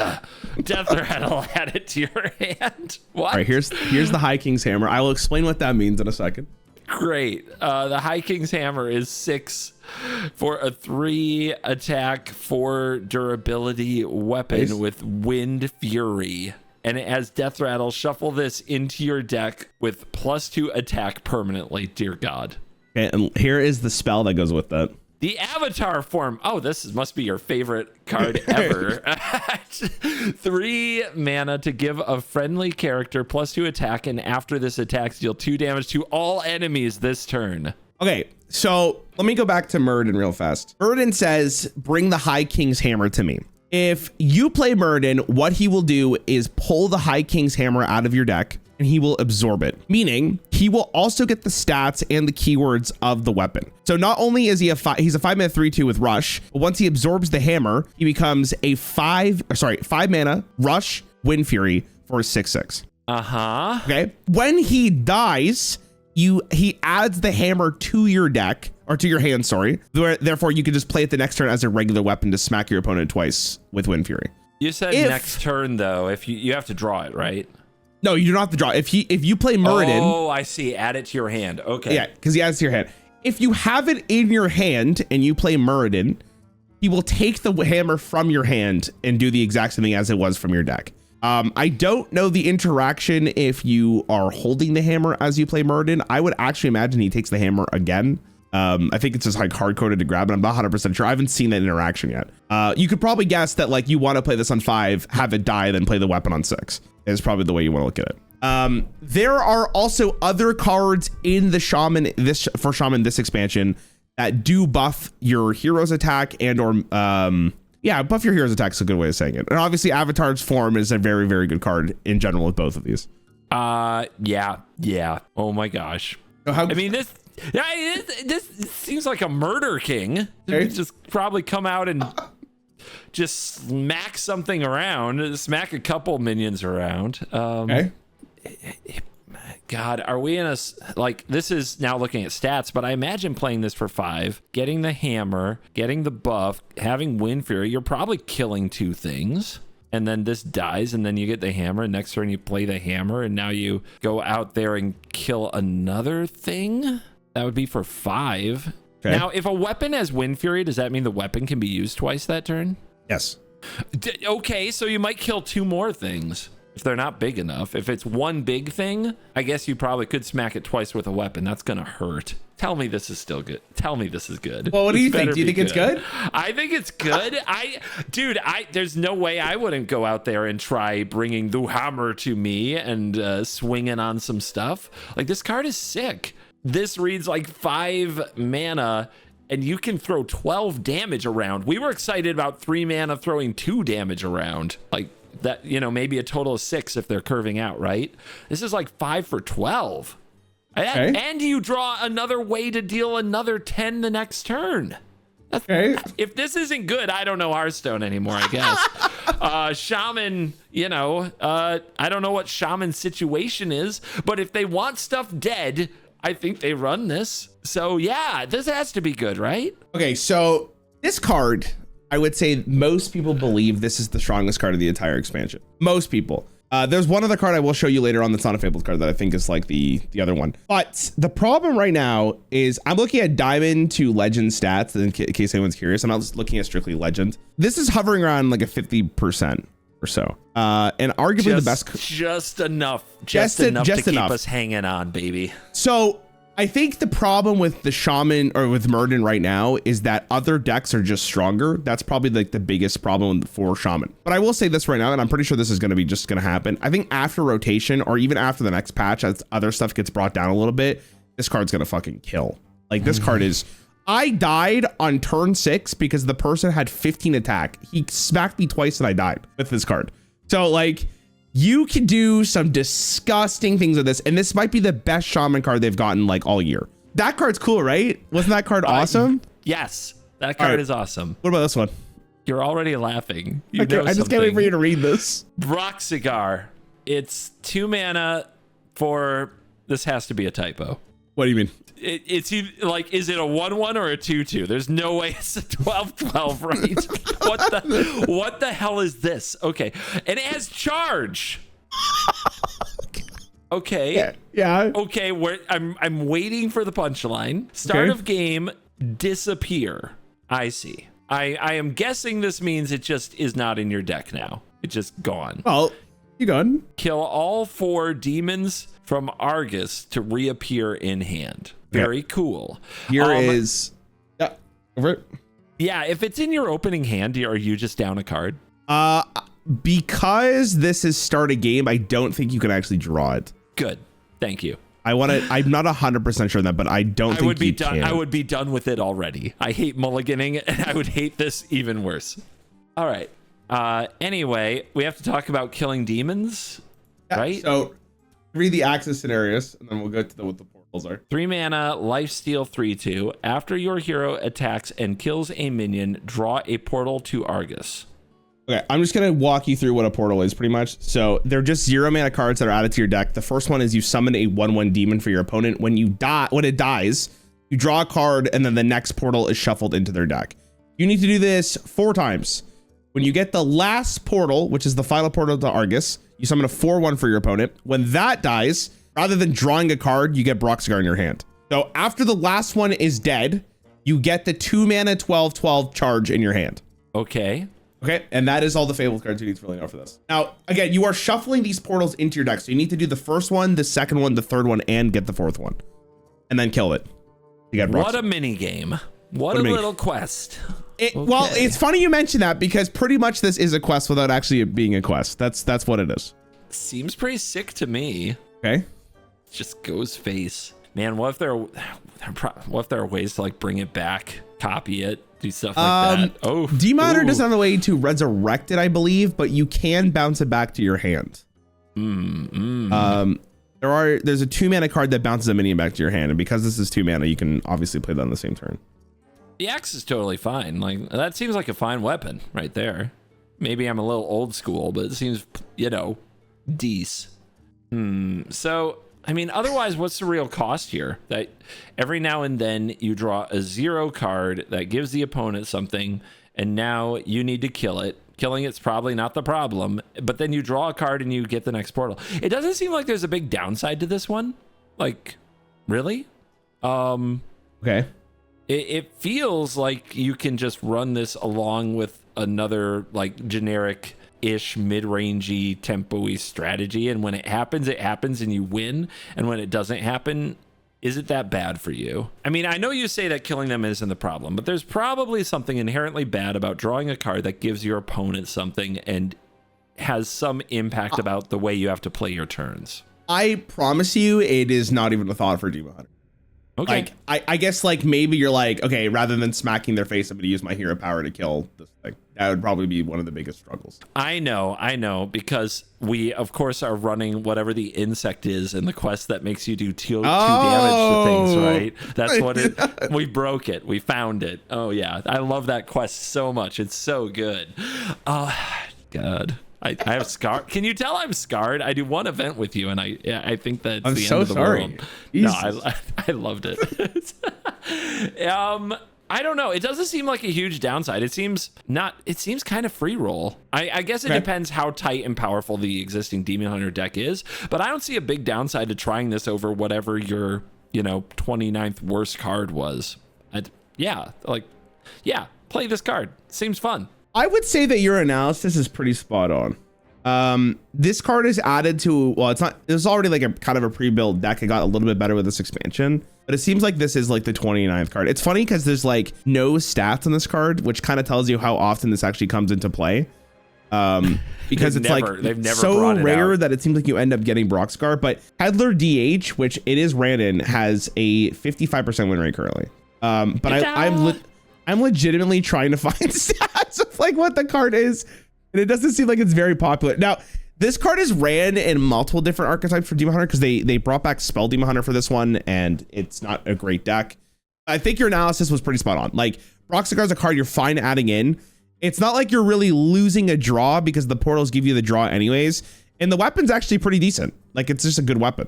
Death Rattle, add it to your hand. What? All right, here's the High King's hammer. I will explain what that means in a second. Great. The High King's hammer is 6 for a 3 attack, 4 durability weapon with Wind Fury. And it has Death Rattle. Shuffle this into your deck with +2 attack permanently. Dear God. Okay, and here is the spell that goes with that. The avatar form. Oh, must be your favorite card ever. 3 mana to give a friendly character +2 attack, and after this attack, deal 2 damage to all enemies this turn. Okay, so let me go back to Muradin real fast. Muradin says, bring the High King's hammer to me. If you play Muradin, what he will do is pull the High King's hammer out of your deck and he will absorb it, meaning he will also get the stats and the keywords of the weapon. So not only is he's a 5-mana 3/2 with Rush, but once he absorbs the hammer, he becomes a 5 mana Rush Wind Fury for a 6/6. Okay. When he dies, he adds the hammer to your deck, or to your hand, sorry. Therefore, you can just play it the next turn as a regular weapon to smack your opponent twice with Wind Fury. You said next turn though. If you have to draw it, right? No, you don't have to draw. If you play Muradin. Oh, I see. Add it to your hand. Okay. Yeah, because he adds to your hand. If you have it in your hand and you play Muradin, he will take the hammer from your hand and do the exact same thing as it was from your deck. I don't know the interaction if you are holding the hammer as you play Muradin. I would actually imagine he takes the hammer again. I think it's just like hard-coded to grab, but I'm not 100% sure. I haven't seen that interaction yet. You could probably guess that like you want to play this on 5, have it die, then play the weapon on 6 is probably the way you want to look at it. There are also other cards in the Shaman this expansion that do buff your hero's attack and or buff your hero's attack is a good way of saying it. And obviously Avatar's Form is a very, very good card in general with both of these. Yeah. Oh my gosh. So this seems like a murder king. Okay. Just probably come out and just smack something around, smack a couple minions around. Okay. God, are we in this is now looking at stats, but I imagine playing this for 5, getting the hammer, getting the buff, having Wind Fury, you're probably killing 2 things. And then this dies, and then you get the hammer, and next turn you play the hammer, and now you go out there and kill another thing? That would be for 5. Okay. Now, if a weapon has Wind Fury, does that mean the weapon can be used twice that turn? Yes. Okay, so you might kill 2 more things if they're not big enough. If it's one big thing, I guess you probably could smack it twice with a weapon. That's gonna hurt. Tell me this is still good. Tell me this is good. Well, what do you think? Do you think it's good? I think it's good. There's no way I wouldn't go out there and try bringing the hammer to me and swinging on some stuff. Like, this card is sick. This reads like 5 mana and you can throw 12 damage around. We were excited about 3 mana throwing 2 damage around. Like that, maybe a total of 6 if they're curving out, right? This is like 5 for 12. Okay. And you draw another way to deal another 10 the next turn. Okay. If this isn't good, I don't know Hearthstone anymore, I guess. Shaman, I don't know what Shaman's situation is, but if they want stuff dead, I think they run this. So yeah, this has to be good, right? Okay, so this card, I would say most people believe this is the strongest card of the entire expansion. Most people. There's one other card I will show you later on that's not a Fabled card that I think is like the other one. But the problem right now is I'm looking at Diamond to Legend stats in case anyone's curious. I'm not looking at strictly Legend. This is hovering around like a 50% or so. And arguably the best. Just enough to keep us hanging on, baby. So I think the problem with the Shaman or with Muradin right now is that other decks are just stronger. That's probably like the biggest problem for Shaman. But I will say this right now, and I'm pretty sure this is going to happen. I think after rotation or even after the next patch, as other stuff gets brought down a little bit, this card's going to fucking kill. Like this card is. I died on turn 6 because the person had 15 attack. He smacked me twice and I died with this card. So like, you can do some disgusting things with this, and this might be the best Shaman card they've gotten like all year. That card's cool, right? Wasn't that card awesome? Yes, that card is awesome. What about this one? You're already laughing. I just can't wait for you to read this. Broxigar. It's 2 mana for This has to be a typo. What do you mean? It's like, is it a 1-1 or a 2-2? There's no way it's a 12-12, right? What the hell is this? Okay, and it has charge. Okay. Yeah. Okay, I'm waiting for the punchline. Start of game, disappear. I see. I am guessing this means it just is not in your deck now. It's just gone. Well, you gone. Kill all 4 demons from Argus to reappear in hand. Very cool. Here is... Yeah, over it. Yeah, if it's in your opening hand, are you just down a card? Because this is start a game, I don't think you can actually draw it. Good. Thank you. I'm not 100% sure on that, but I don't think you can. I would be done with it already. I hate mulliganing, and I would hate this even worse. All right. Anyway, we have to talk about killing demons, right? So read the axis scenarios, and then we'll go to what the portals are. 3 mana, lifesteal 3/2. After your hero attacks and kills a minion, draw a portal to Argus. Okay, I'm just gonna walk you through what a portal is pretty much. So they're just 0 mana cards that are added to your deck. The first one is you summon a 1/1 demon for your opponent. When it dies, you draw a card, and then the next portal is shuffled into their deck. You need to do this 4 times. When you get the last portal, which is the final portal to Argus, you summon a 4/1 for your opponent. When that dies, rather than drawing a card, you get Broxgar in your hand. So after the last one is dead, you get the 2 mana 12/12 charge in your hand. Okay. Okay, and that is all the Fabled cards you need to really know for this. Now, again, you are shuffling these portals into your deck, so you need to do the first one, the second one, the third one, and get the 4th one, and then kill it. You got what a mini game! What a little quest. Okay. Well, it's funny you mention that because pretty much this is a quest without actually being a quest. That's what it is. Seems pretty sick to me. Okay. Just goes face. Man, what if there are ways to like bring it back, copy it, do stuff like that? Oh, Demonitor doesn't have a way to resurrect it, I believe, but you can bounce it back to your hand. There's a 2 mana card that bounces a minion back to your hand, and because this is 2 mana, you can obviously play that on the same turn. The axe is totally fine. Like that seems like a fine weapon right there. Maybe I'm a little old school, but it seems, decent. So, I mean, otherwise, what's the real cost here? That every now and then you draw a 0 card that gives the opponent something, and now you need to kill it. Killing it's probably not the problem, but then you draw a card and you get the next portal. It doesn't seem like there's a big downside to this one. Like, really? Okay. It feels like you can just run this along with another like generic-ish mid-rangey tempo-y strategy, and when it happens and you win, and when it doesn't happen, is it that bad for you? I mean, I know you say that killing them isn't the problem, but there's probably something inherently bad about drawing a card that gives your opponent something and has some impact about the way you have to play your turns. I promise you it is not even a thought for Demon Hunter. Okay. Like, I guess like maybe you're like, okay, rather than smacking their face, I'm going to use my hero power to kill this thing. That would probably be one of the biggest struggles. I know, because we, of course, are running whatever the insect is in the quest that makes you do two damage to things, right? That's what we broke it. We found it. Oh, yeah. I love that quest so much. It's so good. Oh, God. I have scarred. Can you tell I'm scarred? I do one event with you, and I think that's the end of the world. Jesus. No, I loved it. I don't know. It doesn't seem like a huge downside. It seems kind of free roll. I guess it depends how tight and powerful the existing Demon Hunter deck is, but I don't see a big downside to trying this over whatever your 29th worst card was. Play this card. Seems fun. I would say that your analysis is pretty spot on. This card is added to, well, it was already like a kind of a pre-built deck. It got a little bit better with this expansion, but it seems like this is like the 29th card. It's funny because there's like no stats on this card, which kind of tells you how often this actually comes into play. Because it's they've never so rare that it seems like you end up getting Broxgar, but Peddler DH, which it is ran in, has a 55% win rate currently. But I'm legitimately trying to find stats of like what the card is, and it doesn't seem like it's very popular. Now, this card is ran in multiple different archetypes for Demon Hunter because they brought back Spell Demon Hunter for this one, and it's not a great deck. I think your analysis was pretty spot on. Like, Broxgar is a card you're fine adding in. It's not like you're really losing a draw because the portals give you the draw anyways, and the weapon's actually pretty decent. Like, it's just a good weapon.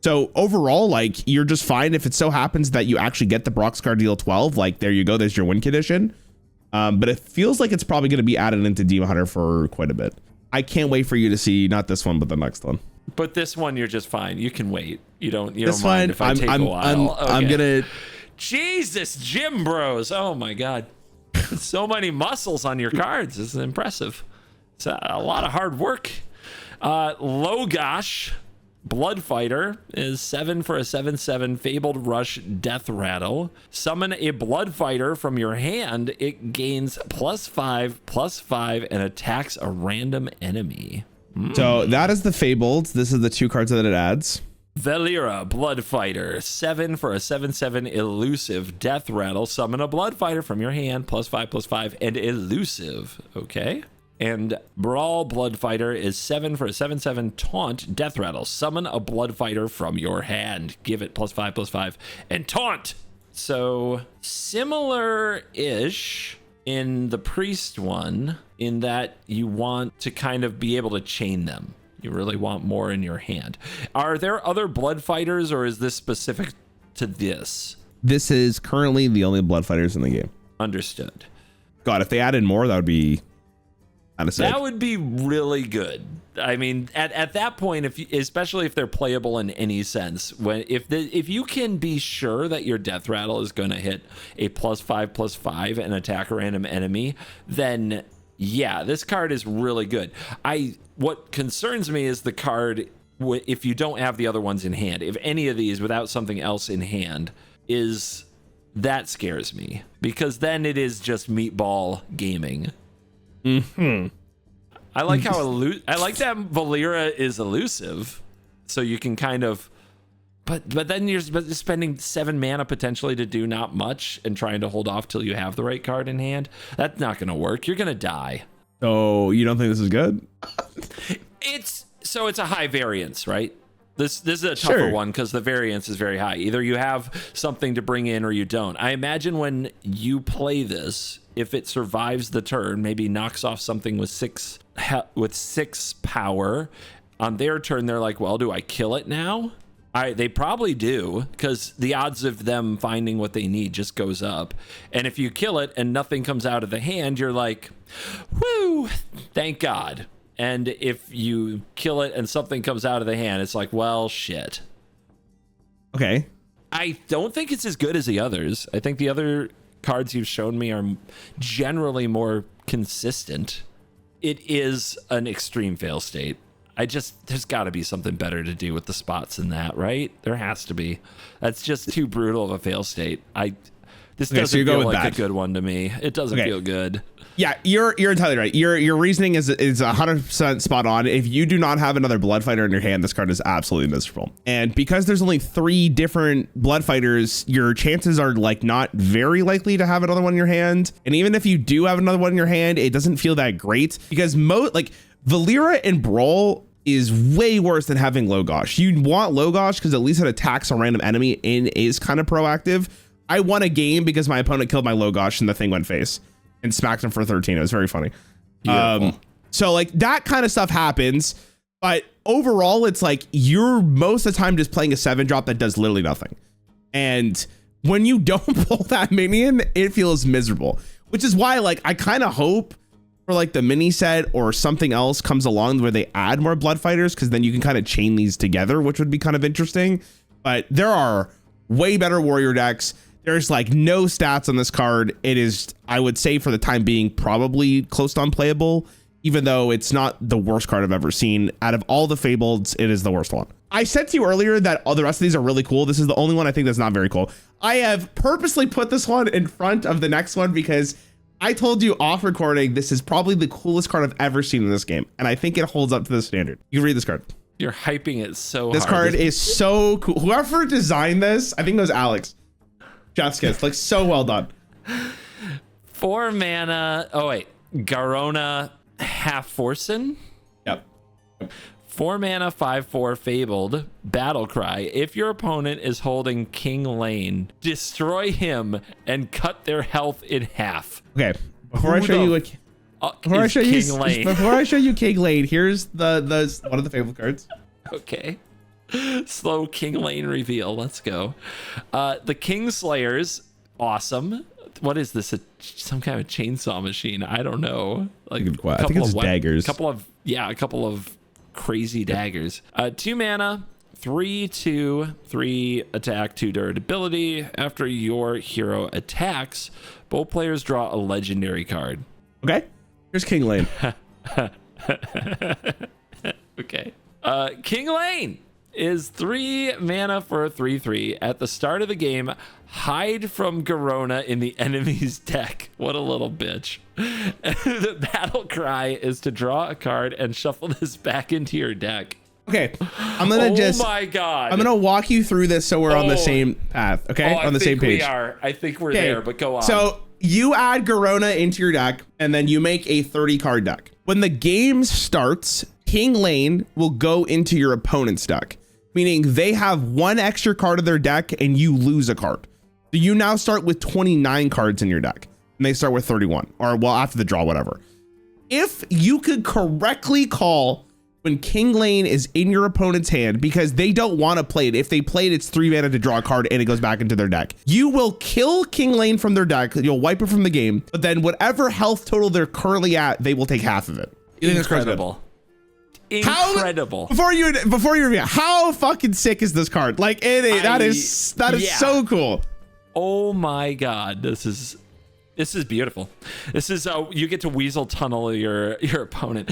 So overall, like, you're just fine if it so happens that you actually get the Broxcar deal 12. Like, there you go. There's your win condition. But it feels like it's probably going to be added into Demon Hunter for quite a bit. I can't wait for you to see not this one, but the next one. But this one, you're just fine. You can wait. You don't mind if I take a while. Okay. I'm gonna. Jesus, Gym Bros. Oh my God. So many muscles on your cards. This is impressive. It's a lot of hard work. Logosh, Blood Fighter, is 7 for a 7/7 Fabled Rush Death Rattle. Summon a Blood Fighter from your hand. It gains +5/+5 and attacks a random enemy. So that is the Fabled. This is the 2 cards that it adds. Valera, Blood Fighter, 7 for a 7/7 Elusive Death Rattle. Summon a Blood Fighter from your hand, +5/+5 and Elusive. Okay. And Brawl Blood Fighter is 7 for a 7/7 Taunt Death Rattle. Summon a Blood Fighter from your hand. Give it +5/+5 and Taunt. So similar-ish in the Priest one, in that you want to kind of be able to chain them. You really want more in your hand. Are there other Blood Fighters, or is this specific to this? This is currently the only Blood Fighters in the game. Understood. God, if they added more, that would be kind of sick. That would be really good. I mean, at that point, especially if they're playable in any sense, if you can be sure that your Death Rattle is going to hit a +5/+5 and attack a random enemy, then yeah, this card is really good. What concerns me is the card, if you don't have the other ones in hand, if any of these without something else in hand, that scares me, because then it is just meatball gaming. I like that Valera is elusive, so you can kind of, but then you're spending 7 mana potentially to do not much and trying to hold off till you have the right card in hand. That's not going to work. You're going to die. So you don't think this is good? It's a high variance, right? This is a tougher one because the variance is very high. Either you have something to bring in or you don't. I imagine when you play this, if it survives the turn, maybe knocks off something with 6 power, on their turn they're like, well, do I kill it now? They probably do, because the odds of them finding what they need just goes up. And if you kill it and nothing comes out of the hand, you're like, whoo, thank God. And if you kill it and something comes out of the hand, it's like, well, shit. Okay. I don't think it's as good as the others. I think the other cards you've shown me are generally more consistent. It is an extreme fail state. There's got to be something better to do with the spots than that, right? There has to be. That's just too brutal of a fail state. This doesn't feel like a good one to me. It doesn't feel good. Yeah, you're entirely right. Your reasoning is 100% spot on. If you do not have another Blood Fighter in your hand, this card is absolutely miserable. And because there's only 3 different Blood Fighters, your chances are like not very likely to have another one in your hand. And even if you do have another one in your hand, it doesn't feel that great, because Valera and Brawl is way worse than having Logosh. You want Logosh because at least it attacks a random enemy and is kind of proactive. I won a game because my opponent killed my Logosh and the thing went face and smacked him for 13. It was very funny. So like that kind of stuff happens, but overall it's like you're most of the time just playing a 7-drop that does literally nothing. And when you don't pull that minion, it feels miserable, which is why like I kind of hope for like the mini set or something else comes along where they add more Blood Fighters, because then you can kind of chain these together, which would be kind of interesting. But there are way better warrior decks. There's like no stats on this card. It is, I would say for the time being, probably close to unplayable, even though it's not the worst card I've ever seen. Out of all the Fableds, it is the worst one. I said to you earlier that all the rest of these are really cool. This is the only one I think that's not very cool. I have purposely put this one in front of the next one because I told you off recording, this is probably the coolest card I've ever seen in this game. And I think it holds up to the standard. You can read this card. You're hyping it so hard. This card is so cool. Whoever designed this, I think it was Alex. Chef's kiss. Like, so well done. 4 mana. Oh, wait. Garona Half-Forsen? Yep. 4 mana, 5/4 Fabled, Battle Cry. If your opponent is holding King Lane, destroy him and cut their health in half. Okay. Before I show you King Lane, here's the one of the Fabled cards. Okay. Slow King Lane reveal. Let's go. The Kingslayers, awesome. What is this? Some kind of chainsaw machine? I don't know. Like I think it's daggers. A couple of crazy daggers. 2 mana, 3/2, 3 attack, 2 durability. After your hero attacks, both players draw a legendary card. Okay. Here's King Lane. Okay. King Lane is 3 mana for a 3/3. At the start of the game, hide from Garona in the enemy's deck. What a little bitch. The battle cry is to draw a card and shuffle this back into your deck. Okay. I'm going to Oh my God. I'm going to walk you through this so we're on the same path. Okay. On the same page. I think we're there, but go on. So you add Garona into your deck and then you make a 30 card deck. When the game starts, King Lane will go into your opponent's deck, meaning they have 1 extra card of their deck and you lose a card. So you now start with 29 cards in your deck and they start with 31, or well, after the draw, whatever. If you could correctly call when King Lane is in your opponent's hand, because they don't want to play it. If they play it, it's 3 mana to draw a card and it goes back into their deck. You will kill King Lane from their deck. You'll wipe it from the game, but then whatever health total they're currently at, they will take half of it. Incredible. Incredible. Before you review, how fucking sick is this card? Like that is so cool. Oh my God, this is beautiful. This is you get to weasel tunnel your opponent.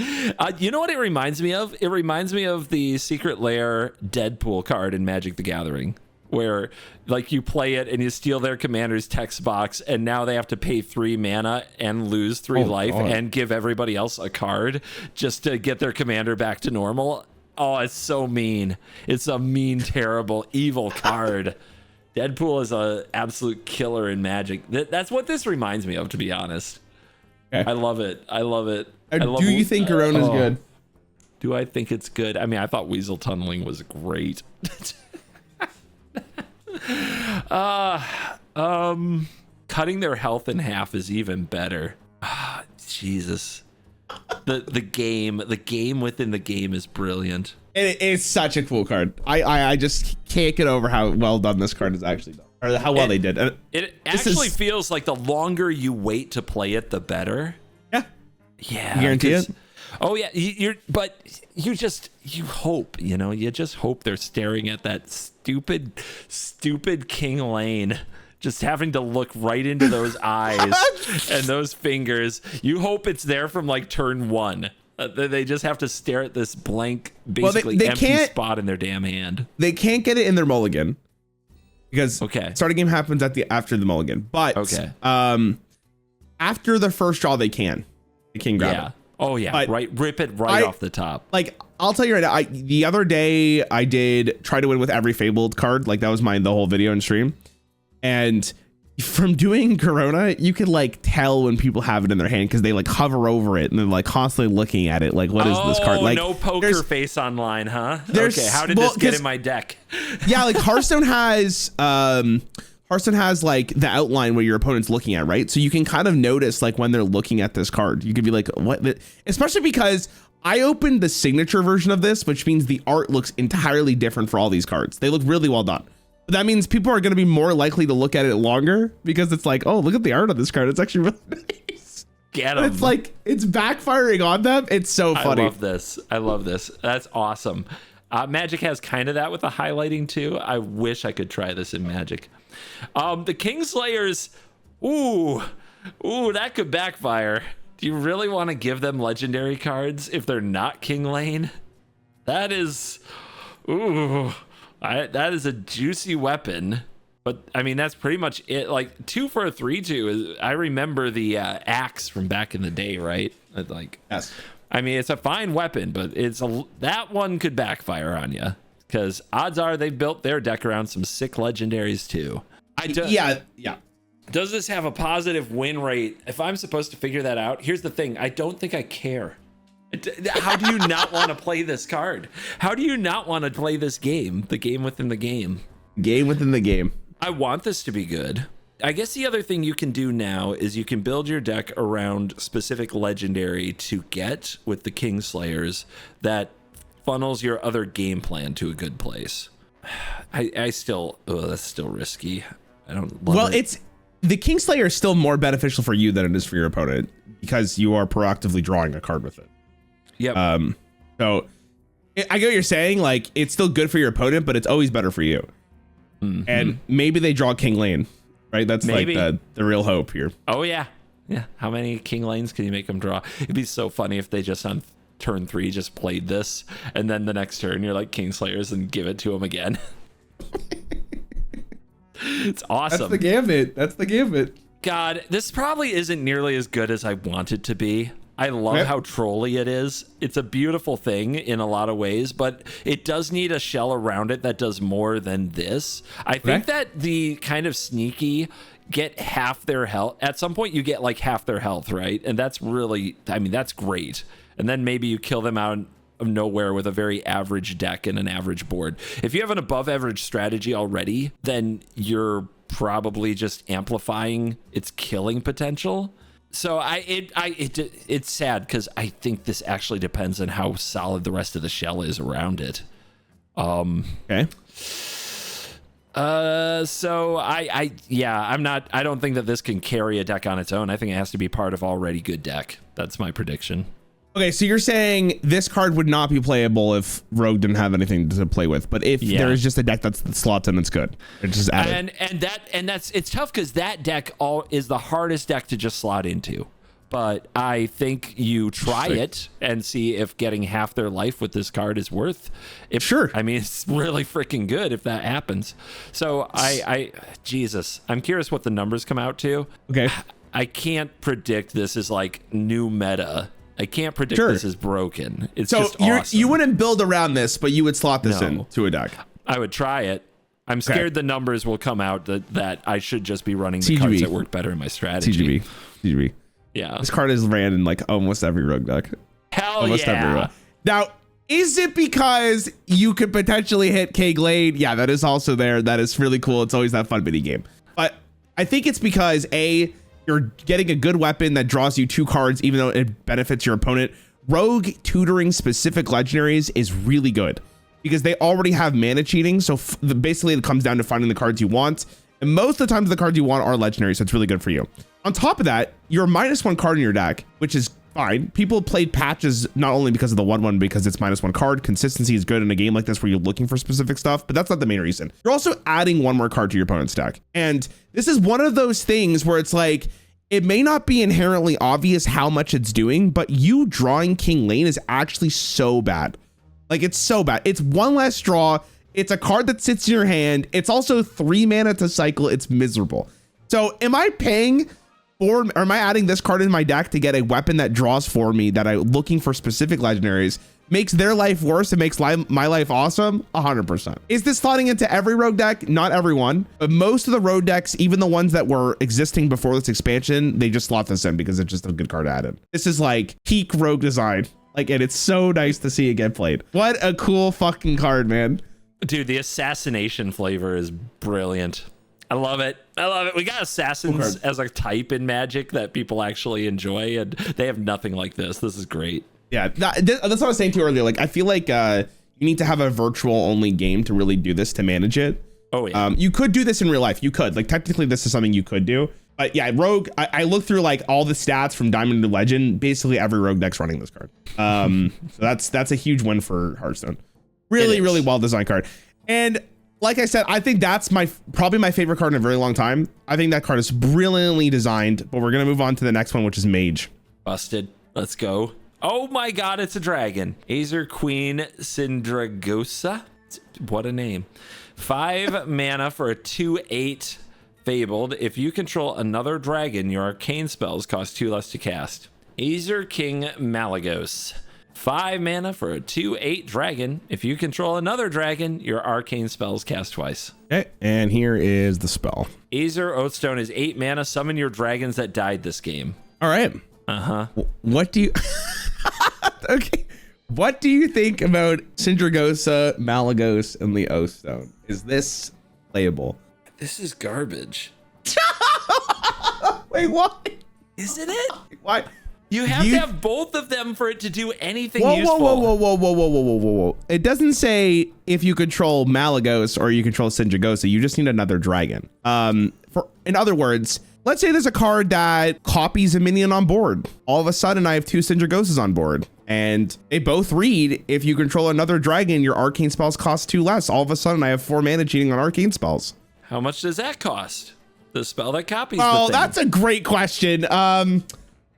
You know what it reminds me of? It reminds me of the Secret Lair Deadpool card in Magic the Gathering, where like you play it and you steal their commander's text box, and now they have to pay 3 mana and lose 3 life and give everybody else a card just to get their commander back to normal. Oh, it's so mean. It's a mean, terrible, evil card. Deadpool is a absolute killer in Magic. That's what this reminds me of, to be honest. Okay. I love it. Do you think Garona is good? Do I think it's good? I mean, I thought Weasel Tunneling was great. Cutting their health in half is even better. Jesus. The game within the game is brilliant. It's such a cool card. I just can't get over how well done this card is actually done, or how well they did. It actually feels like the longer you wait to play it, the better. Yeah. Yeah. You guarantee it? Oh yeah. You hope, you just hope they're staring at that stupid King Lane, just having to look right into those eyes and those fingers. You hope it's there from like turn 1. They just have to stare at this blank, basically they empty spot in their damn hand. They can't get it in their mulligan because starting game happens after the mulligan. But after the first draw, they can grab it. Oh yeah, but right. Rip it off the top. Like I'll tell you right now, the other day I did try to win with every Fabled card. Like that was the whole video and stream, and from doing Garona, you could like tell when people have it in their hand because they like hover over it and they're like constantly looking at it. Like, what is this card? Like, no poker face online, huh? Okay, how did this get in my deck? Yeah, like Hearthstone has like the outline where your opponent's looking at, right? So you can kind of notice like when they're looking at this card. You could be like, what? Especially because I opened the signature version of this, which means the art looks entirely different for all these cards. They look really well done. That means people are going to be more likely to look at it longer because it's like, oh, look at the art on this card. It's actually really nice. Get them. It's like, it's backfiring on them. It's so funny. I love this. That's awesome. Magic has kind of that with the highlighting too. I wish I could try this in Magic. The Kingslayers, ooh, that could backfire. Do you really want to give them legendary cards if they're not King Lane? That is, that is a juicy weapon, but I mean that's pretty much it. Like 2 for a 3/2 is. I remember the axe from back in the day, right? Like, yes. I mean it's a fine weapon, but that one could backfire on you because odds are they've built their deck around some sick legendaries too. Yeah. Does this have a positive win rate? If I'm supposed to figure that out, here's the thing: I don't think I care. How do you not want to play this card? How do you not want to play this game? The game within the game. Game within the game. I want this to be good. I guess the other thing you can do now is you can build your deck around specific legendary to get with the Kingslayers that funnels your other game plan to a good place. I still, that's still risky. I don't love it. The Kingslayer is still more beneficial for you than it is for your opponent because you are proactively drawing a card with it. Yep. So I get what you're saying. Like, it's still good for your opponent, but it's always better for you. Mm-hmm. And maybe they draw King Lane, right? That's maybe. Like the real hope here. Oh, yeah. Yeah. How many King Lanes can you make them draw? It'd be so funny if they just on turn 3 just played this, and then the next turn you're like Kingslayers and give it to them again. It's awesome. That's the gambit. God, this probably isn't nearly as good as I want it to be. I love how trolly it is. It's a beautiful thing in a lot of ways, but it does need a shell around it that does more than this. I think that the kind of sneaky get half their health. At some point you get like half their health, right? And that's really, I mean, that's great. And then maybe you kill them out of nowhere with a very average deck and an average board. If you have an above average strategy already, then you're probably just amplifying its killing potential. So it's sad because I think this actually depends on how solid the rest of the shell is around it. Okay. So I don't think that this can carry a deck on its own. I think it has to be part of already good deck. That's my prediction. Okay, so you're saying this card would not be playable if Rogue didn't have anything to play with, but if there is just a deck that slots in, it's good. It's just added. And that's it's tough because that deck is the hardest deck to just slot into. But I think you try it and see if getting half their life with this card is worth it. Sure. I mean, it's really freaking good if that happens. So Jesus, I'm curious what the numbers come out to. Okay. I can't predict this is like new meta. I can't predict this is broken. It's just awesome. You wouldn't build around this, but you would slot this into a deck. I would try it. I'm scared the numbers will come out that I should just be running the cards that work better in my strategy. CGB. Yeah. This card is ran in like almost every rogue deck. Almost every rogue. Now, is it because you could potentially hit K Glade? Yeah, that is also there. That is really cool. It's always that fun mini game. But I think it's because you're getting a good weapon that draws you 2 cards, even though it benefits your opponent. Rogue tutoring specific legendaries is really good because they already have mana cheating. So basically it comes down to finding the cards you want. And most of the times the cards you want are legendary. So it's really good for you. On top of that, you're -1 card in your deck, which is fine. People played patches not only because of the 1/1, because it's -1 card. Consistency is good in a game like this where you're looking for specific stuff, but that's not the main reason. You're also adding 1 more card to your opponent's deck. And this is one of those things where it's like, it may not be inherently obvious how much it's doing, but you drawing King Lane is actually so bad. Like, it's so bad. It's 1 less draw. It's a card that sits in your hand. It's also 3 mana to cycle. It's miserable. So am I paying or am I adding this card in my deck to get a weapon that draws for me that I'm looking for specific legendaries, makes their life worse and makes my life awesome? 100%. Is this slotting into every rogue deck? Not everyone, but most of the rogue decks, even the ones that were existing before this expansion, they just slot this in because it's just a good card added. This is like peak rogue design. Like, and it's so nice to see it get played. What a cool fucking card, man. Dude, the assassination flavor is brilliant. I love it. I love it. We got assassins as a type in Magic that people actually enjoy, and they have nothing like this. This is great. Yeah, that's what I was saying to you earlier. Like, I feel like you need to have a virtual only game to really do this, to manage it. Oh, yeah. You could do this in real life. You could. Like, technically, this is something you could do. But yeah, Rogue, I looked through like all the stats from Diamond to Legend. Basically, every Rogue deck's running this card. So that's a huge win for Hearthstone. Really well designed card. And like I said, I think that's probably my favorite card in a very long time. I think that card is brilliantly designed, but we're going to move on to the next one, which is Mage. Busted. Let's go. Oh my God, it's a dragon. Aether Queen Syndragosa. What a name. 5 mana for a 2/8 Fabled. If you control another dragon, your arcane spells cost 2 less to cast. Aether King Malagos. 5 mana for a 2/8 dragon. If you control another dragon, your arcane spells cast twice. Okay, and here is the spell. Aether Oathstone is 8 mana. Summon your dragons that died this game. All right. Uh-huh. What do you... Okay. What do you think about Syndragosa, Malagos, and the Oathstone? Is this playable? This is garbage. Wait, why? Isn't it? Why? You have to have both of them for it to do anything useful. Whoa. It doesn't say if you control Malagos or you control Sindragosa. You just need another dragon. In other words, let's say there's a card that copies a minion on board. All of a sudden, I have 2 Sindragosas on board. And they both read, if you control another dragon, your arcane spells cost 2 less. All of a sudden, I have 4 mana cheating on arcane spells. How much does that cost? The spell that copies the Oh, thing. that's a great question.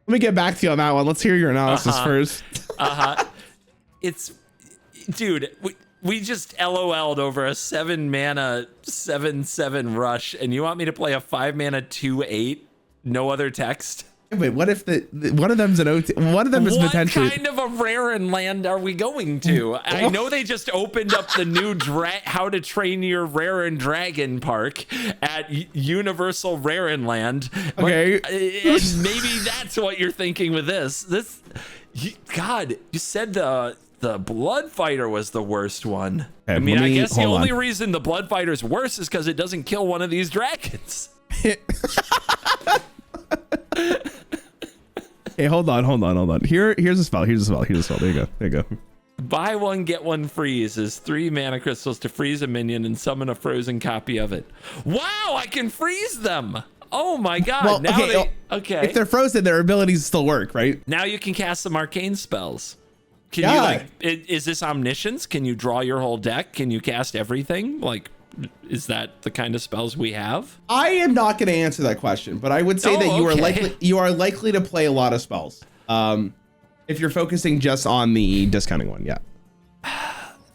Let me get back to you on that one. Let's hear your analysis first. It's, dude, we just LOL'd over a 7 mana 7/7 rush, and you want me to play a 5 mana 2/8, no other text? Wait, what if one of them's an OT? One of them is potentially. What kind of a Rarran land are we going to? I know they just opened up the new How to Train Your Rarran Dragon Park at Universal Rarran Land. Okay, and maybe that's what you're thinking with this. God, you said the Blood Fighter was the worst one. Okay, I mean, I guess the only reason the Blood Fighter's worse is because it doesn't kill one of these dragons. Hey, hold on. Here's a spell. There you go. Buy one, get one freeze is 3 mana crystals to freeze a minion and summon a frozen copy of it. Wow, I can freeze them. Oh my God. Well, okay. If they're frozen, their abilities still work, right? Now you can cast some arcane spells. Can you is this omniscience? Can you draw your whole deck? Can you cast everything? Like, is that the kind of spells we have? I am not going to answer that question, but I would say that you are likely to play a lot of spells. If you're focusing just on the discounting one, yeah.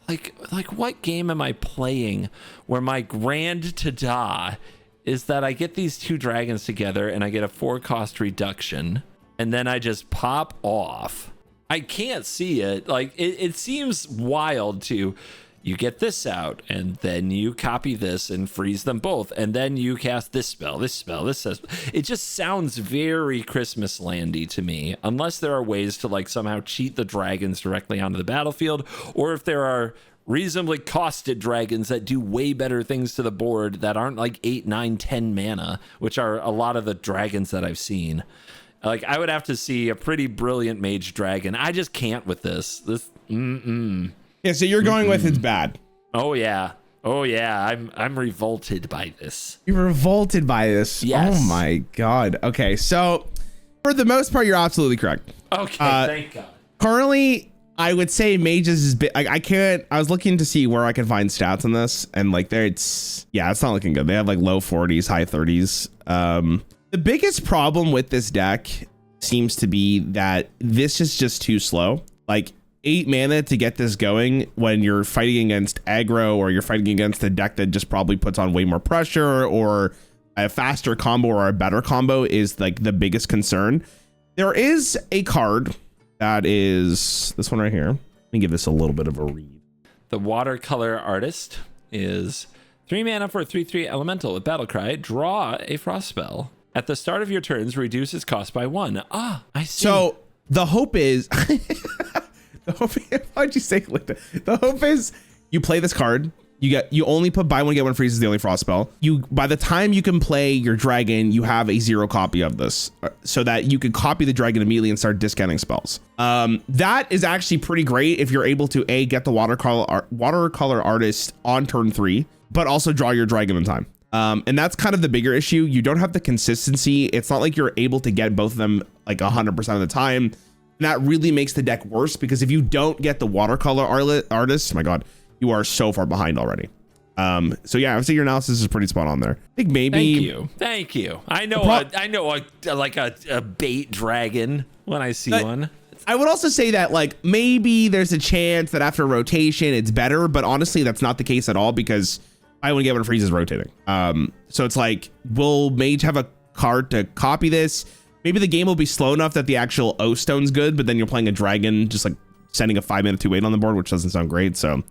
Like what game am I playing where my grand ta-da is that I get these 2 dragons together and I get a 4 cost reduction and then I just pop off? I can't see it. Like it seems wild to. You get this out, and then you copy this and freeze them both, and then you cast this spell. It just sounds very Christmas landy to me, unless there are ways to like somehow cheat the dragons directly onto the battlefield, or if there are reasonably costed dragons that do way better things to the board that aren't like 8, 9, 10 mana, which are a lot of the dragons that I've seen. Like, I would have to see a pretty brilliant mage dragon. I just can't with this. Yeah, so you're going with it's bad. Oh yeah. I'm revolted by this. You're revolted by this. Yes. Oh my God. Okay, so for the most part, you're absolutely correct. Okay, thank God. Currently, I would say mages is bit. I was looking to see where I could find stats on this, and like it's not looking good. They have like low 40s, high 30s. The biggest problem with this deck seems to be that this is just too slow. Like 8 mana to get this going when you're fighting against aggro, or you're fighting against a deck that just probably puts on way more pressure, or a faster combo or a better combo is like the biggest concern. There is a card that is this one right here. Let me give this a little bit of a read. The Watercolor Artist is 3 mana for a 3/3 elemental with Battlecry. Draw a frost spell. At the start of your turns, reduce its cost by 1. Ah, I see. So the hope is why'd you say it like that? The hope is you play this card. You only put buy one get one freeze is the only frost spell. By the time you can play your dragon, you have a 0 copy of this, so that you can copy the dragon immediately and start discounting spells. That is actually pretty great if you're able to get the watercolor artist on turn 3, but also draw your dragon in time. And that's kind of the bigger issue. You don't have the consistency. It's not like you're able to get both of them like 100% of the time. And that really makes the deck worse, because if you don't get the watercolor artist, my God, you are so far behind already. So yeah, I would say your analysis is pretty spot on there. I think maybe. Thank you. I know a bait dragon when I see one. I would also say that like maybe there's a chance that after rotation it's better, but honestly that's not the case at all, because I would get one freeze is rotating. So it's like, will Mage have a card to copy this? Maybe the game will be slow enough that the actual O stone's good, but then you're playing a dragon, just like sending a 5 mana 2/8 on the board, which doesn't sound great. So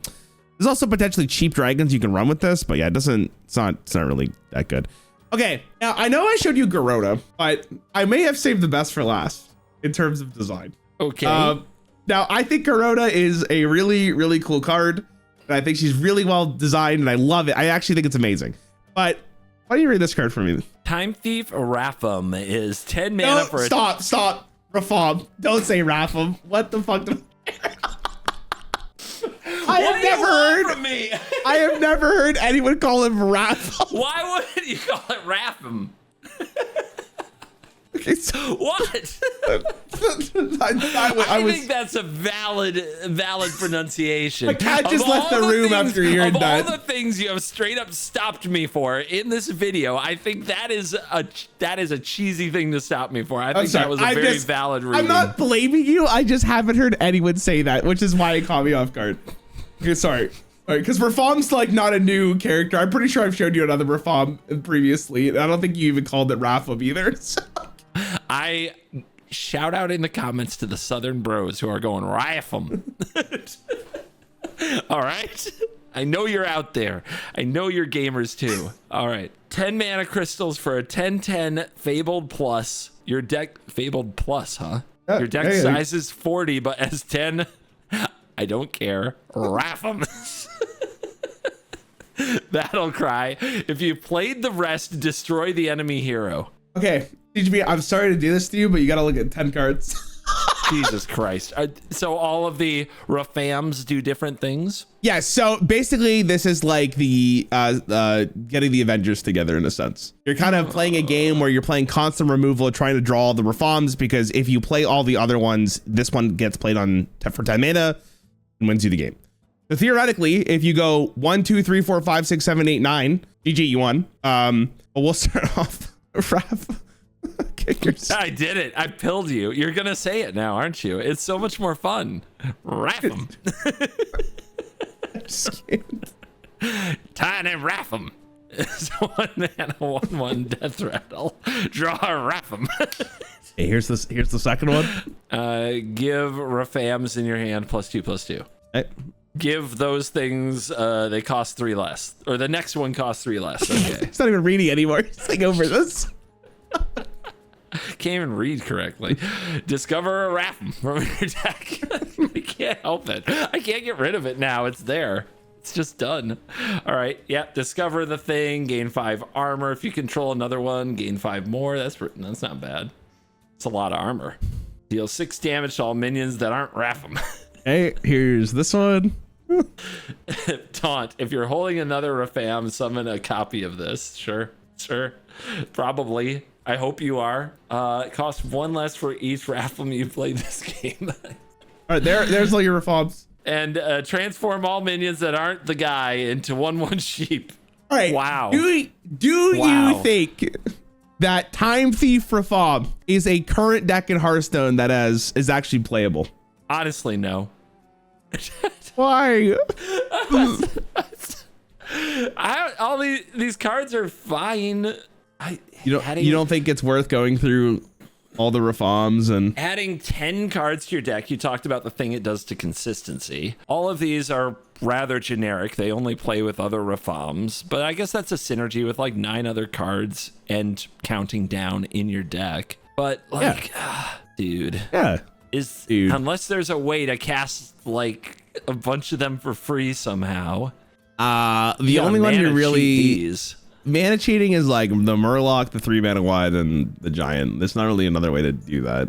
there's also potentially cheap dragons you can run with this, but yeah, it's not really that good. Okay, now I know I showed you Garota, but I may have saved the best for last in terms of design. Okay. Now I think Garota is a really, really cool card, and I think she's really well designed, and I love it. I actually think it's amazing. But why don't you read this card for me? Time Thief Rapham is 10 mana for Stop. Rafam. Don't say Rapham. What the fuck? I What have do you never want heard. from me? I have never heard anyone call him Rapham. Why wouldn't you call it Rapham? Okay, so What? I I was. think that's a valid pronunciation. My cat just Of left all the room things- after hearing of that. all the things you have straight up stopped me for in this video, I think that is a cheesy thing to stop me for. I think that was a very valid reason. I'm not blaming you. I just haven't heard anyone say that, which is why it caught me off guard. Okay, sorry. All right, because Rafam's like not a new character. I'm pretty sure I've showed you another Rafam previously. I don't think you even called it Rapham either. So. I shout out in the comments to the Southern bros who are going Rapham. All right. I know you're out there. I know you're gamers too. All right. 10 mana crystals for a 10/10 Fabled plus. Your deck Fabled plus, huh? Yeah, Your deck size is 40, but as 10, I don't care. Rapham. That'll cry. If you played the rest, destroy the enemy hero. Okay, TGB, I'm sorry to do this to you, but you gotta look at 10 cards. Jesus Christ. So all of the Rafams do different things? Yeah, so basically this is like the getting the Avengers together in a sense. You're kind of playing a game where you're playing constant removal, trying to draw the Rafams, because if you play all the other ones, this one gets played on for 10 mana and wins you the game. So theoretically, if you go 1, 2, 3, 4, 5, 6, 7, 8, 9, GG, you won. But we'll start off. Raph. I did it. I pilled you. You're going to say it now, aren't you? It's so much more fun. Rapham. Tiny Rapham. It's 1 mana, 1/1 death rattle. Draw a Rapham. Hey, here's the second one. Give Rafams in your hand +2/+2. Hey. Give those things, they cost 3 less. Or the next one costs 3 less. Okay. It's not even reading anymore. It's like over this. Can't even read correctly. Discover a Rapham from your deck. I can't help it. I can't get rid of it now. It's there. It's just done. All right. Yep. Discover the thing. Gain 5 armor. If you control another one, gain 5 more. That's not bad. It's a lot of armor. Deal 6 damage to all minions that aren't Rapham. Hey, here's this one. Taunt. If you're holding another Rafam, summon a copy of this. Sure. Probably. I hope you are. It costs 1 less for each Rapham you play this game. All right, there's all your Rafams. And transform all minions that aren't the guy into 1/1 sheep. All right. Wow. Do you think that Time Thief Rafam is a current deck in Hearthstone that is actually playable? Honestly, no. Why? All these cards are fine. You don't think it's worth going through all the Rafams and adding 10 cards to your deck? You talked about the thing it does to consistency. All of these are rather generic. They only play with other Rafams, but I guess that's a synergy with like 9 other cards and counting down in your deck. But like, dude, unless there's a way to cast like a bunch of them for free somehow. The only one you really mana cheating is like the Murloc, the 3 mana wide, and the Giant. There's not really another way to do that.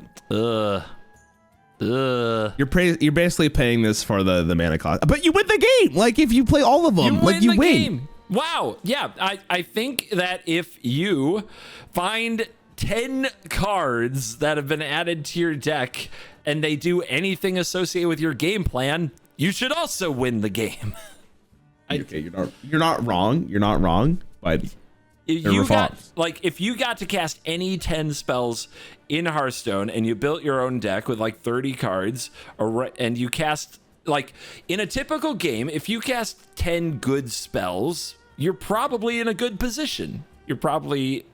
You're basically paying this for the mana cost, but you win the game. Like if you play all of them, you win. Game. Wow. Yeah. I think that if you find 10 cards that have been added to your deck and they do anything associated with your game plan, you should also win the game. Okay, you're not wrong. You're not wrong, but if you got to cast any 10 spells in Hearthstone and you built your own deck with like 30 cards, and you cast like in a typical game, if you cast 10 good spells, you're probably in a good position. You're probably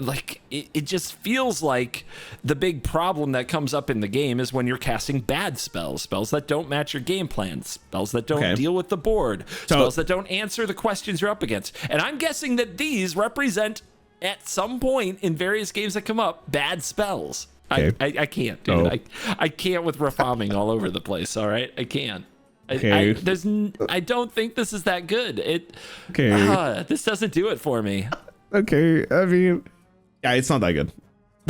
like, it just feels like the big problem that comes up in the game is when you're casting bad spells that don't match your game plan, spells that don't deal with the board, spells that don't answer the questions you're up against. And I'm guessing that these represent at some point in various games that come up, bad spells. Okay. I can't, dude. I can't with Rafaming all over the place. All right. I can't. Okay. I don't think this is that good. This doesn't do it for me. Okay. I mean, yeah, it's not that good.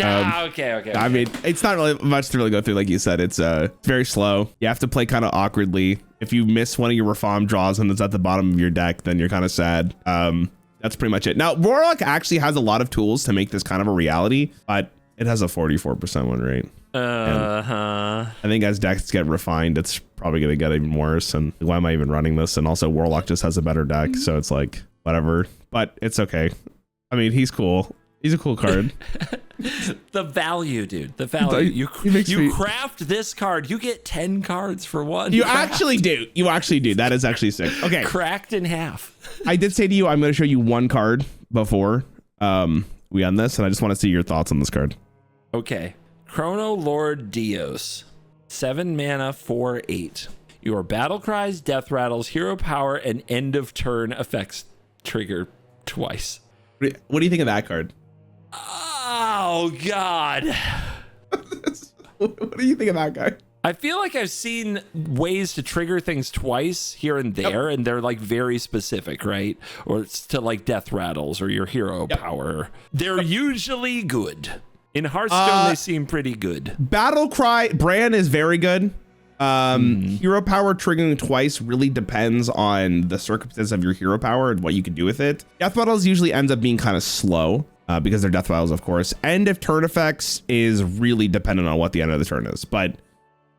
Okay. I mean, it's not really much to really go through. Like you said, it's very slow. You have to play kind of awkwardly. If you miss one of your Reform draws and it's at the bottom of your deck, then you're kind of sad. That's pretty much it. Now, Warlock actually has a lot of tools to make this kind of a reality, but it has a 44% win rate. I think as decks get refined, it's probably going to get even worse. And why am I even running this? And also Warlock just has a better deck. So it's like, whatever, but it's okay. I mean, he's cool. He's a cool card. The value, dude. The value. You craft this card. You get 10 cards for one. You actually do. You actually do. That is actually sick. Okay. Cracked in half. I did say to you, I'm going to show you one card before we end this. And I just want to see your thoughts on this card. Okay. Chrono Lord Dios. 7 mana, 4/8. Your battle cries, death rattles, hero power, and end of turn effects trigger twice. What do you think of that card? Oh, God. What do you think of that card? I feel like I've seen ways to trigger things twice here and there, and they're like very specific, right? Or it's to like death rattles or your hero power. They're usually good. In Hearthstone, they seem pretty good. Battle Cry, Bran is very good. Hero power triggering twice really depends on the circumstances of your hero power and what you can do with it. Death battles usually ends up being kind of slow because they're death battles, of course. End of turn effects is really dependent on what the end of the turn is. But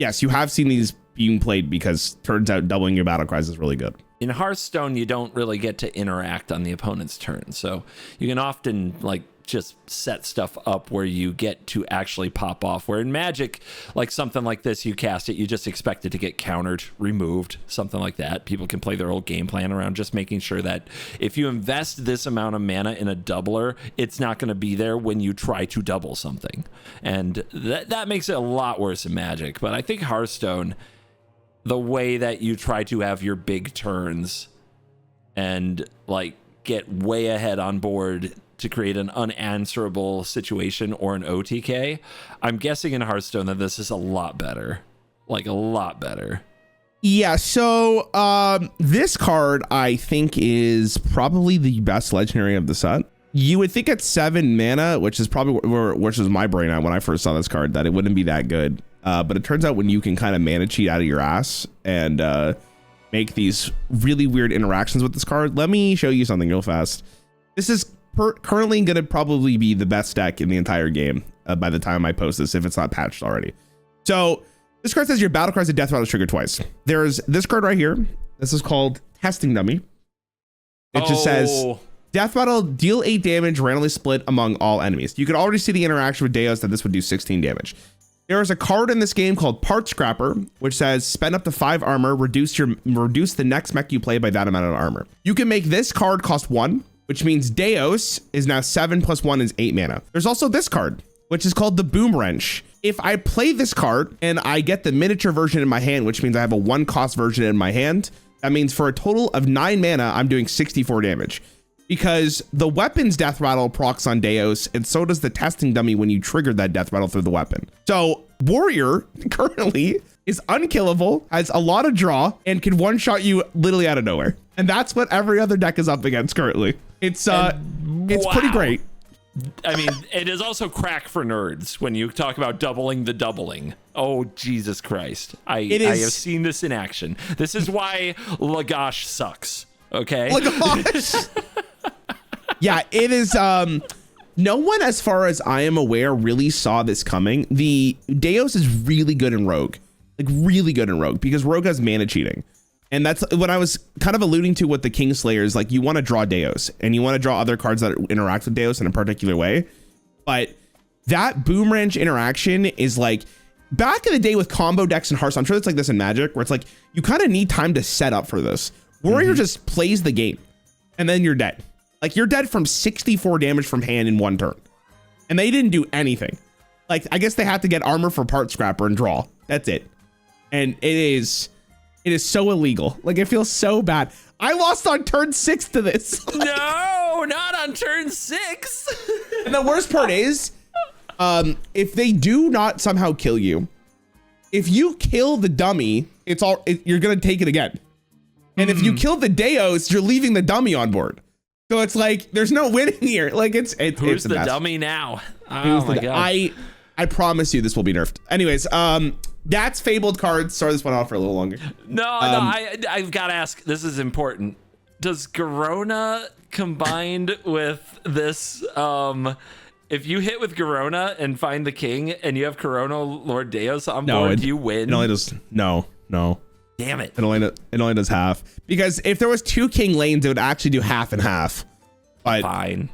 yes, you have seen these being played because turns out doubling your battle cries is really good. In Hearthstone, you don't really get to interact on the opponent's turn. So you can often like just set stuff up where you get to actually pop off, where in Magic, like something like this, you cast it, you just expect it to get countered, removed, something like that. People can play their whole game plan around just making sure that if you invest this amount of mana in a doubler, it's not going to be there when you try to double something. And that makes it a lot worse in Magic. But I think Hearthstone, the way that you try to have your big turns and like get way ahead on board to create an unanswerable situation or an OTK, I'm guessing in Hearthstone that this is a lot better. Like a lot better. Yeah, so this card I think is probably the best legendary of the set. You would think at 7 mana, which is probably which was my brain at when I first saw this card, that it wouldn't be that good. But it turns out when you can kind of mana cheat out of your ass and make these really weird interactions with this card. Let me show you something real fast. This is currently going to probably be the best deck in the entire game by the time I post this, if it's not patched already. So this card says your battle cards and death rattles trigger twice. There's this card right here. This is called Testing Dummy. It just says death rattle, deal 8 damage, randomly split among all enemies. You could already see the interaction with Deos that this would do 16 damage. There is a card in this game called Part Scrapper, which says spend up to 5 armor, reduce the next mech you play by that amount of armor. You can make this card cost 1, which means Deos is now 7 + 1 is 8 mana. There's also this card, which is called the Boom Wrench. If I play this card and I get the miniature version in my hand, which means I have a 1-cost version in my hand, that means for a total of 9 mana, I'm doing 64 damage. Because the weapon's death rattle procs on Deos, and so does the testing dummy when you trigger that death rattle through the weapon. So Warrior currently is unkillable, has a lot of draw, and can one-shot you literally out of nowhere. And that's what every other deck is up against currently. It's pretty great. I mean, it is also crack for nerds when you talk about doubling the doubling. Oh, Jesus Christ. I have seen this in action. This is why Lagash sucks. Okay? Lagash! Yeah, it is. No one, as far as I am aware, really saw this coming. The Deos is really good in Rogue. Like, really good in Rogue, because Rogue has mana cheating. And that's what I was kind of alluding to with the Kingslayer is like you want to draw Deos and you want to draw other cards that interact with Deos in a particular way. But that Boom Wrench interaction is like back in the day with combo decks and Hearthstone. I'm sure it's like this in Magic where it's like you kind of need time to set up for this. Warrior just plays the game and then you're dead. Like you're dead from 64 damage from hand in 1 turn. And they didn't do anything. Like I guess they had to get armor for Part Scrapper and draw. That's it. And it is so illegal. Like it feels so bad. I lost on turn 6 to this. No, not on turn 6. And the worst part is, if they do not somehow kill you, if you kill the dummy, you're gonna take it again. And if you kill the Deos, you're leaving the dummy on board. So it's like there's no winning here. Like it's Who's a the mess. dummy now? Oh my god. I promise you this will be nerfed. Anyways, that's Fabled cards. Sorry, this went on for a little longer. No, I've got to ask. This is important. Does Garona combined with this, if you hit with Garona and find the king and you have Corona Lord Deos on board, you win? It only does no. Damn it. It only does half. Because if there was 2 king lanes, it would actually do half and half. But fine.